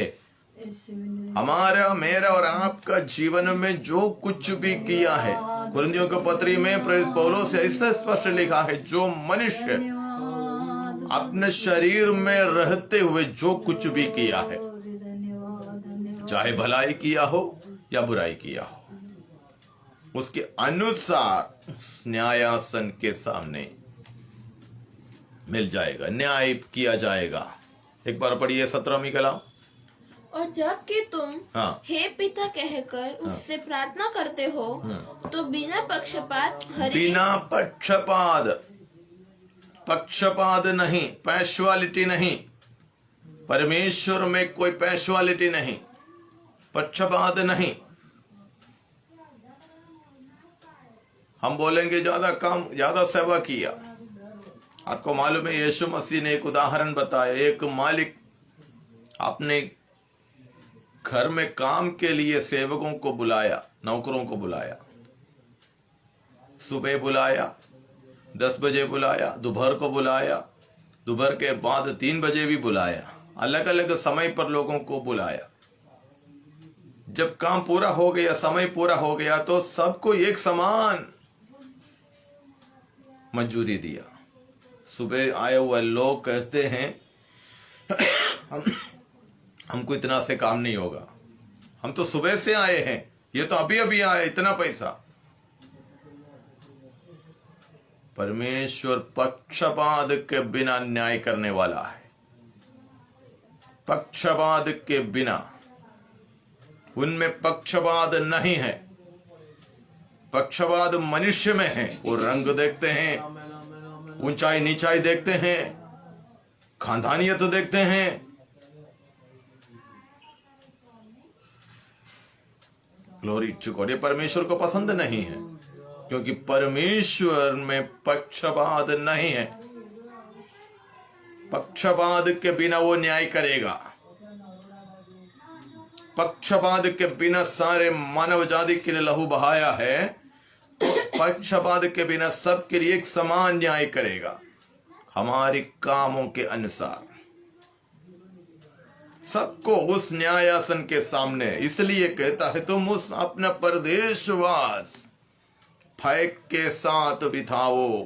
हमारा, मेरा और आपका जीवन में जो कुछ भी किया है, कुरिन्थियों के पत्री में प्रेरित पौलुस से ऐसा स्पष्ट लिखा है, जो मनुष्य अपने शरीर में रहते हुए जो कुछ भी किया है, चाहे भलाई किया हो या बुराई किया हो, उसके अनुसार न्यायासन के सामने मिल जाएगा, न्याय किया जाएगा। एक बार पढ़िए 17वीं कलाम। और जब कि तुम हाँ। हे पिता कहकर उससे प्रार्थना करते हो, तो बिना पक्षपात बिना पक्षपात, पक्षपात नहीं, पैशुअलिटी नहीं, परमेश्वर में कोई पैशुअलिटी नहीं, पक्षपात नहीं। हम बोलेंगे ज्यादा काम, ज्यादा सेवा किया। आपको मालूम है यीशु मसीह ने एक उदाहरण बताया। एक मालिक अपने घर में काम के लिए सेवकों को बुलाया, नौकरों को बुलाया, सुबह बुलाया, 10 बजे बुलाया, दोपहर को बुलाया, दोपहर के बाद 3 बजे भी बुलाया, अलग अलग समय पर लोगों को बुलाया। जब काम पूरा हो गया, समय पूरा हो गया, तो सबको एक समान मंजूरी दिया। सुबह आए हुए लोग कहते हैं हमको इतना से काम नहीं होगा, हम तो सुबह से आए हैं, ये तो अभी अभी आए, इतना पैसा। परमेश्वर पक्षपात के बिना न्याय करने वाला है, पक्षपात के बिना, उनमें पक्षपात नहीं है। पक्षपात मनुष्य में है, वो रंग देखते हैं, ऊंचाई नीचाई देखते हैं, खानदानियत देखते हैं। Glory to God. ये परमेश्वर को पसंद नहीं है, क्योंकि परमेश्वर में पक्षपात नहीं है। पक्षपात के बिना वो न्याय करेगा। पक्षपात के बिना सारे मानव जाति के लिए लहू बहाया है, पक्षपात के बिना सबके लिए एक समान न्याय करेगा, हमारे कामों के अनुसार सबको उस न्यायासन के सामने। इसलिए कहता है तुम उस अपना परदेशवास भय के साथ बिताओ,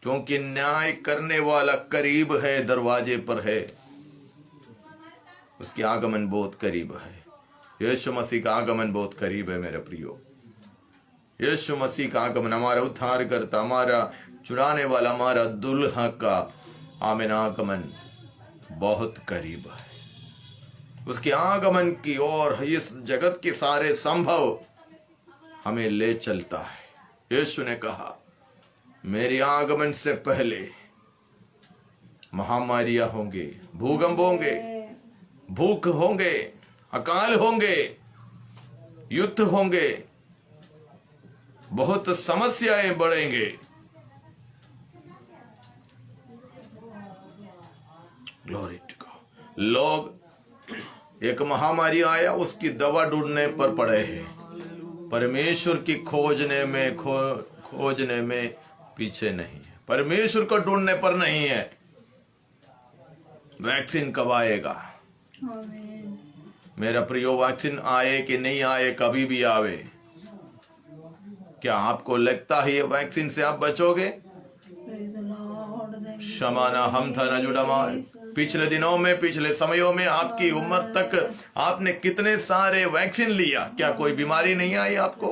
क्योंकि न्याय करने वाला करीब है, दरवाजे पर है, उसकी आगमन बहुत करीब है। यीशु मसीह का आगमन बहुत करीब है मेरे प्रियो। यीशु मसीह का आगमन, हमारा उद्धार करता, हमारा छुड़ाने वाला, हमारा दुल्हा का आमीन आगमन बहुत करीब है। उसके आगमन की ओर इस जगत के सारे संभव हमें ले चलता है। यीशु ने कहा मेरे आगमन से पहले महामारियां होंगे, भूकंप होंगे, भूख होंगे, अकाल होंगे, युद्ध होंगे, बहुत समस्याएं बढ़ेंगे। Glory to God. लोग एक महामारी आया, उसकी दवा ढूंढने पर पड़े हैं, परमेश्वर की खोजने में पीछे नहीं है, परमेश्वर को ढूंढने पर नहीं है। वैक्सीन कब आएगा? मेरा प्रियो, वैक्सीन आए कि नहीं आए, कभी भी आवे, क्या आपको लगता है ये वैक्सीन से आप बचोगे? शमाना हम था न जुड़ामा। पिछले दिनों में, पिछले समयों में आपकी उम्र तक आपने कितने सारे वैक्सीन लिया, क्या कोई बीमारी नहीं आई आपको?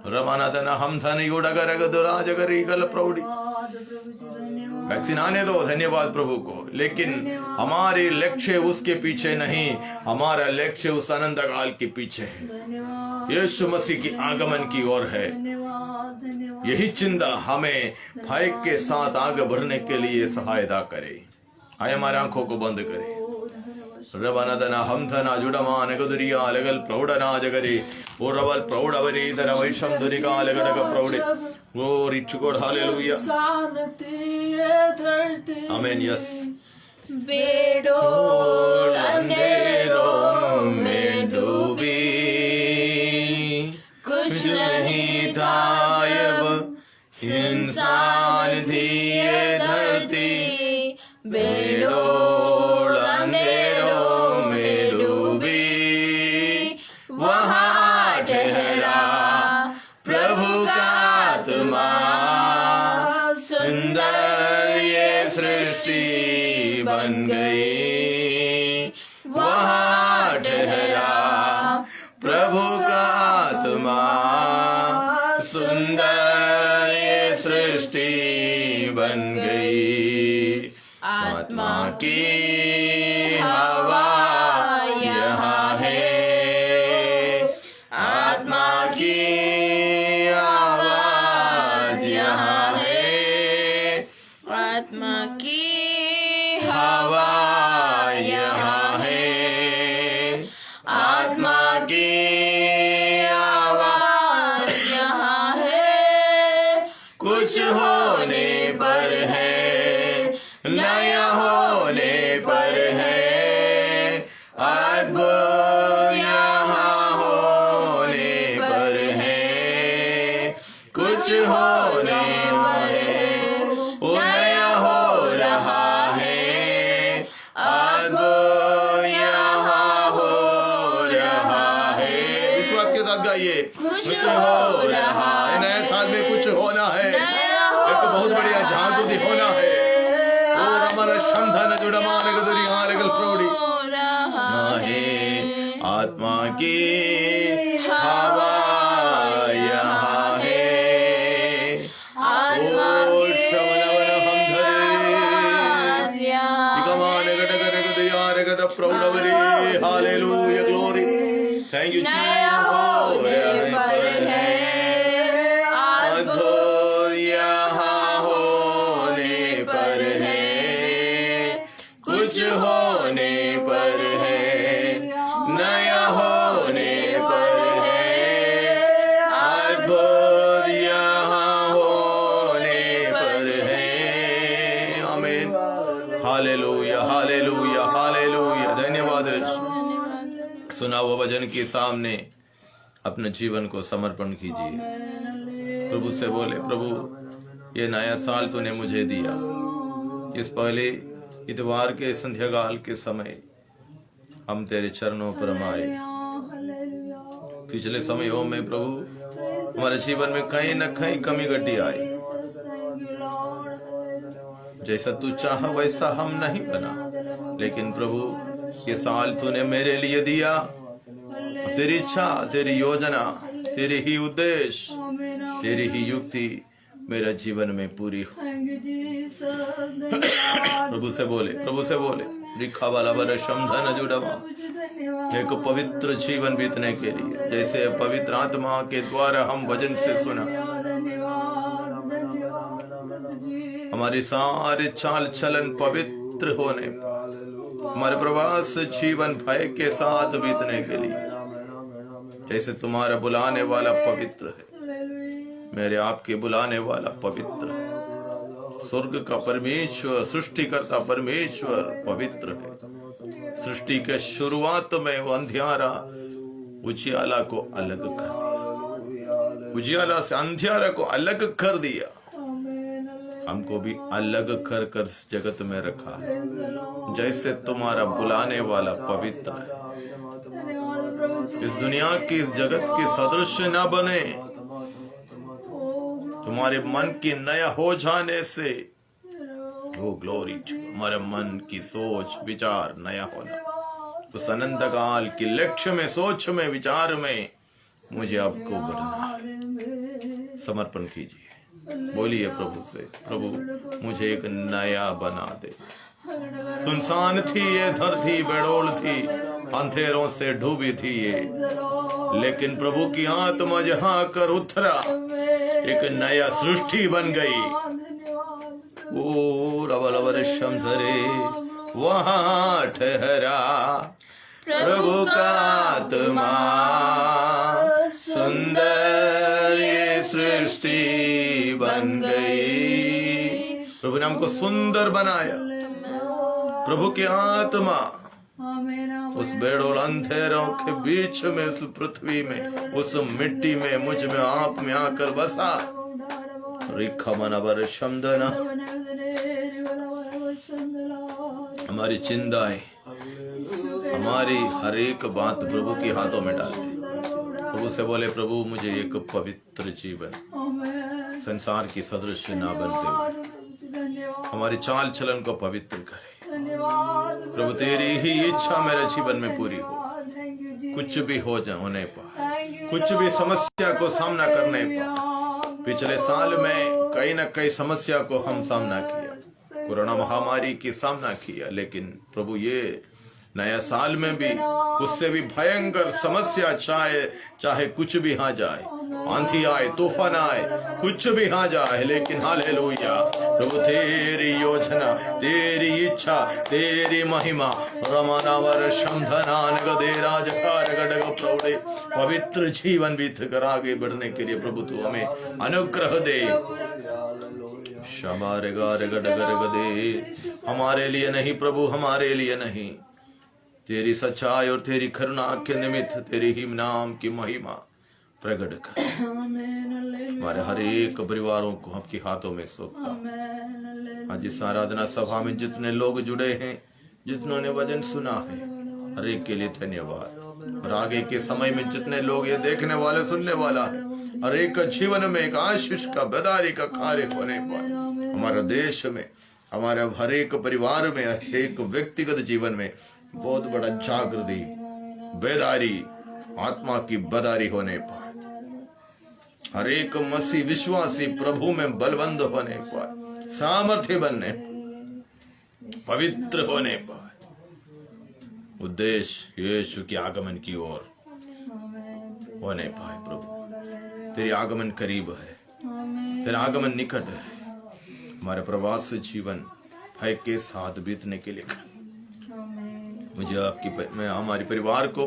रमाना धन हम धन युड़गरगल प्रौढ़ी। वैक्सीन आने दो, धन्यवाद प्रभु को, लेकिन हमारे लक्ष्य उसके पीछे नहीं, हमारा लक्ष्य उस अनंत काल के पीछे है, यीशु मसीह की आगमन की ओर है। यही चिंता हमें भय के साथ आगे बढ़ने के लिए सहायता करे। आए हमारी आंखों को बंद करें। रवनदना हम धना जुड़मान गुदरिया लगल प्रौढ़ना जगरे ओ रवल प्रौढ़वरी दर वैशम दुनिका लगड़क प्रौढ़े ओ रिच गॉड हालेलुया आमेन। यस बेड़ो अंधेरों में डूबी, कुछ नहीं था अब इंसान थी ये धरती, बेड़ों अंधेरों में डूबी, वहाँ ठहरा प्रभु का आत्मा, सुंदर ये सृष्टि बन गई, वहाँ ठहरा प्रभु का आत्मा, सुंदर ये सृष्टि बन गई। आत्मा की हवा यहाँ है, आत्मा की आवाज यहाँ है, आत्मा की हवा यहाँ है, आत्मा की आवाज यहाँ है। कुछ होने पर है, नया होने पर है, अद्भुत यहाँ होने पर है, कुछ होने पर है, वो नया हो रहा है, अद्भुत यहाँ हो रहा है। विश्वास के साथ गाइए, कुछ हो रहा है, नए साल में कुछ होना है, एक बहुत बढ़िया जागृति होना है। आत्मा की हवा यहाँ है, आत्मा की हालेलुया ग्लोरी थैंक यू कुछ होने पर है, नया होने पर है, अद्भुत यहाँ होने पर है। आमीन हालेलुया हालेलुया हालेलुया। धन्यवाद। सुना हुआ वचन के सामने अपने जीवन को समर्पण कीजिए। प्रभु से बोले, प्रभु ये नया साल तूने मुझे दिया, इस पहले इतवार के संध्याकाल के समय हम तेरे चरणों पर आए। पिछले समयों में प्रभु हमारे जीवन में कहीं न कहीं कमी घटी आई, जैसा तू चाहा वैसा हम नहीं बना, लेकिन प्रभु ये साल तूने मेरे लिए दिया। तेरी इच्छा, तेरी योजना, तेरी ही उद्देश्य, तेरी ही युक्ति मेरा जीवन में पूरी हो। प्रभु से बोले, प्रभु से बोले, लिखा वाला बरशम धन जुड़वा, एक पवित्र जीवन बीतने के लिए, जैसे पवित्र आत्मा के द्वारा हम वचन से सुना, हमारी सारे चाल चलन पवित्र होने, हमारे प्रवास जीवन भय के साथ बीतने के लिए जैसे तुम्हारा बुलाने वाला पवित्र है, मेरे आपके बुलाने वाला पवित्र है। स्वर्ग का परमेश्वर, सृष्टिकर्ता परमेश्वर पवित्र है। सृष्टि के शुरुआत में वो अंधियारा उजियाला को अलग कर दिया, उजियाला से अंधियारा को अलग कर दिया, हमको भी अलग कर कर जगत में रखा है। जैसे तुम्हारा बुलाने वाला पवित्र है, इस दुनिया की जगत की सदृश न बने, तुम्हारे मन की नया हो जाने से, ओ ग्लोरी, हमारे मन की सोच विचार नया होना, उस अनंत काल की लक्ष्य में, सोच में, विचार में मुझे आपको बढ़ना। समर्पण कीजिए, बोलिए प्रभु से, प्रभु मुझे एक नया बना दे। सुनसान थी ये धरती, बेडोल थी, अंधेरों से डूबी थी ये, लेकिन प्रभु की आत्मा जहाँ कर उतरा, एक नया सृष्टि बन गई। ओ रवल धरे वहाँ ठहरा प्रभु का आत्मा, सुंदर ये सृष्टि बन गई। प्रभु ने हमको सुंदर बनाया, प्रभु की आत्मा उस बेडोल अंधेरों के बीच में, उस पृथ्वी में, उस मिट्टी में, मुझ में, आप में आकर बसा। हमारी चिंताएं, हमारी हर एक बात प्रभु के हाथों में डाल दे। प्रभु से बोले, प्रभु मुझे एक पवित्र जीवन, संसार की सदृश ना बनते हुए हमारी चाल चलन को पवित्र करे। प्रभु तेरी ही इच्छा मेरे जीवन में पूरी हो। कुछ भी हो जाए, होने पर, कुछ भी समस्या को सामना करने पर, पिछले साल में कई न कई समस्या को हम सामना किया, कोरोना महामारी की सामना किया, लेकिन प्रभु ये नया साल में भी उससे भी भयंकर समस्या, चाहे कुछ भी आ जाए, आंधी आए, तूफान आए, कुछ भी आ जाए, लेकिन हालेलुया प्रभु तेरी योजना, तेरी इच्छा, तेरी महिमा, रमनावर शंधनान गदे राजकार गडग प्रौढ़े पवित्र जीवन बीत कर आगे बढ़ने के लिए प्रभु तू हमें अनुग्रह दे। शबारे गारे गडगर गदे, हमारे लिए नहीं प्रभु, हमारे लिए नहीं, तेरी सच्चाई और तेरी करुणा के निमित्त तेरी ही नाम की महिमा प्रकट कर। हमारे हर एक परिवारों को आपके हाथों में सौंपता। आज इस आराधना सभा में जितने लोग जुड़े हैं, जिन्होंने वचन सुना है, हर एक के लिए धन्यवाद। और आगे के समय में जितने लोग ये देखने वाले, सुनने वाला है, हर एक जीवन में एक आशीष का, बेदारी का कार्य होने पर, हमारे देश में, हमारे हर एक परिवार में, हर एक व्यक्तिगत जीवन में बहुत बड़ा जागृति, बेदारी, आत्मा की बदारी होने पर, हर एक मसीह विश्वासी प्रभु में बलवंत होने पर, सामर्थ्य बनने पर, पवित्र होने पर, उद्देश्य यीशु के आगमन की ओर होने पाए। प्रभु तेरे आगमन करीब है, तेरा आगमन निकट है। हमारे प्रवास जीवन भय के साथ बीतने के लिए मुझे मैं हमारे परिवार को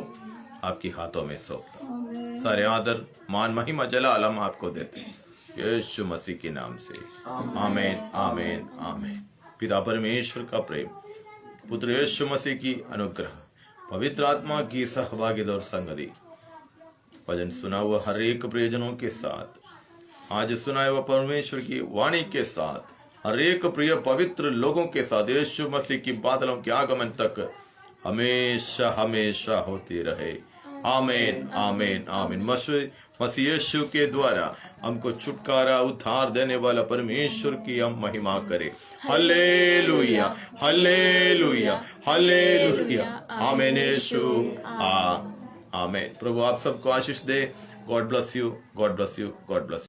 आपके हाथों में सौंपता। सारे आदर, मान, महिमा, जलाल हम आपको देते हैं यीशु मसीह के नाम से, आमीन, आमीन, आमीन। पिता परमेश्वर का प्रेम, पुत्र यीशु मसीह की अनुग्रह, पवित्र आत्मा की सहभागिता और संगति, भजन सुना हुआ हर एक प्रियजनों के साथ, आज सुनाए हुआ परमेश्वर की वाणी के साथ, हर एक प्रिय पवित्र लोगों के साथ यीशु मसीह की बादलों के आगमन तक हमेशा हमेशा होती रहे। आमीन, आमीन, आमीन। मसीह यीशु के द्वारा हमको छुटकारा, उद्धार देने वाला परमेश्वर की हम महिमा करें। हालेलुया, हालेलुया, हालेलुया, आमीन यीशु, आमीन। प्रभु आप सबको आशीष दे। God bless you, God bless you, God bless you.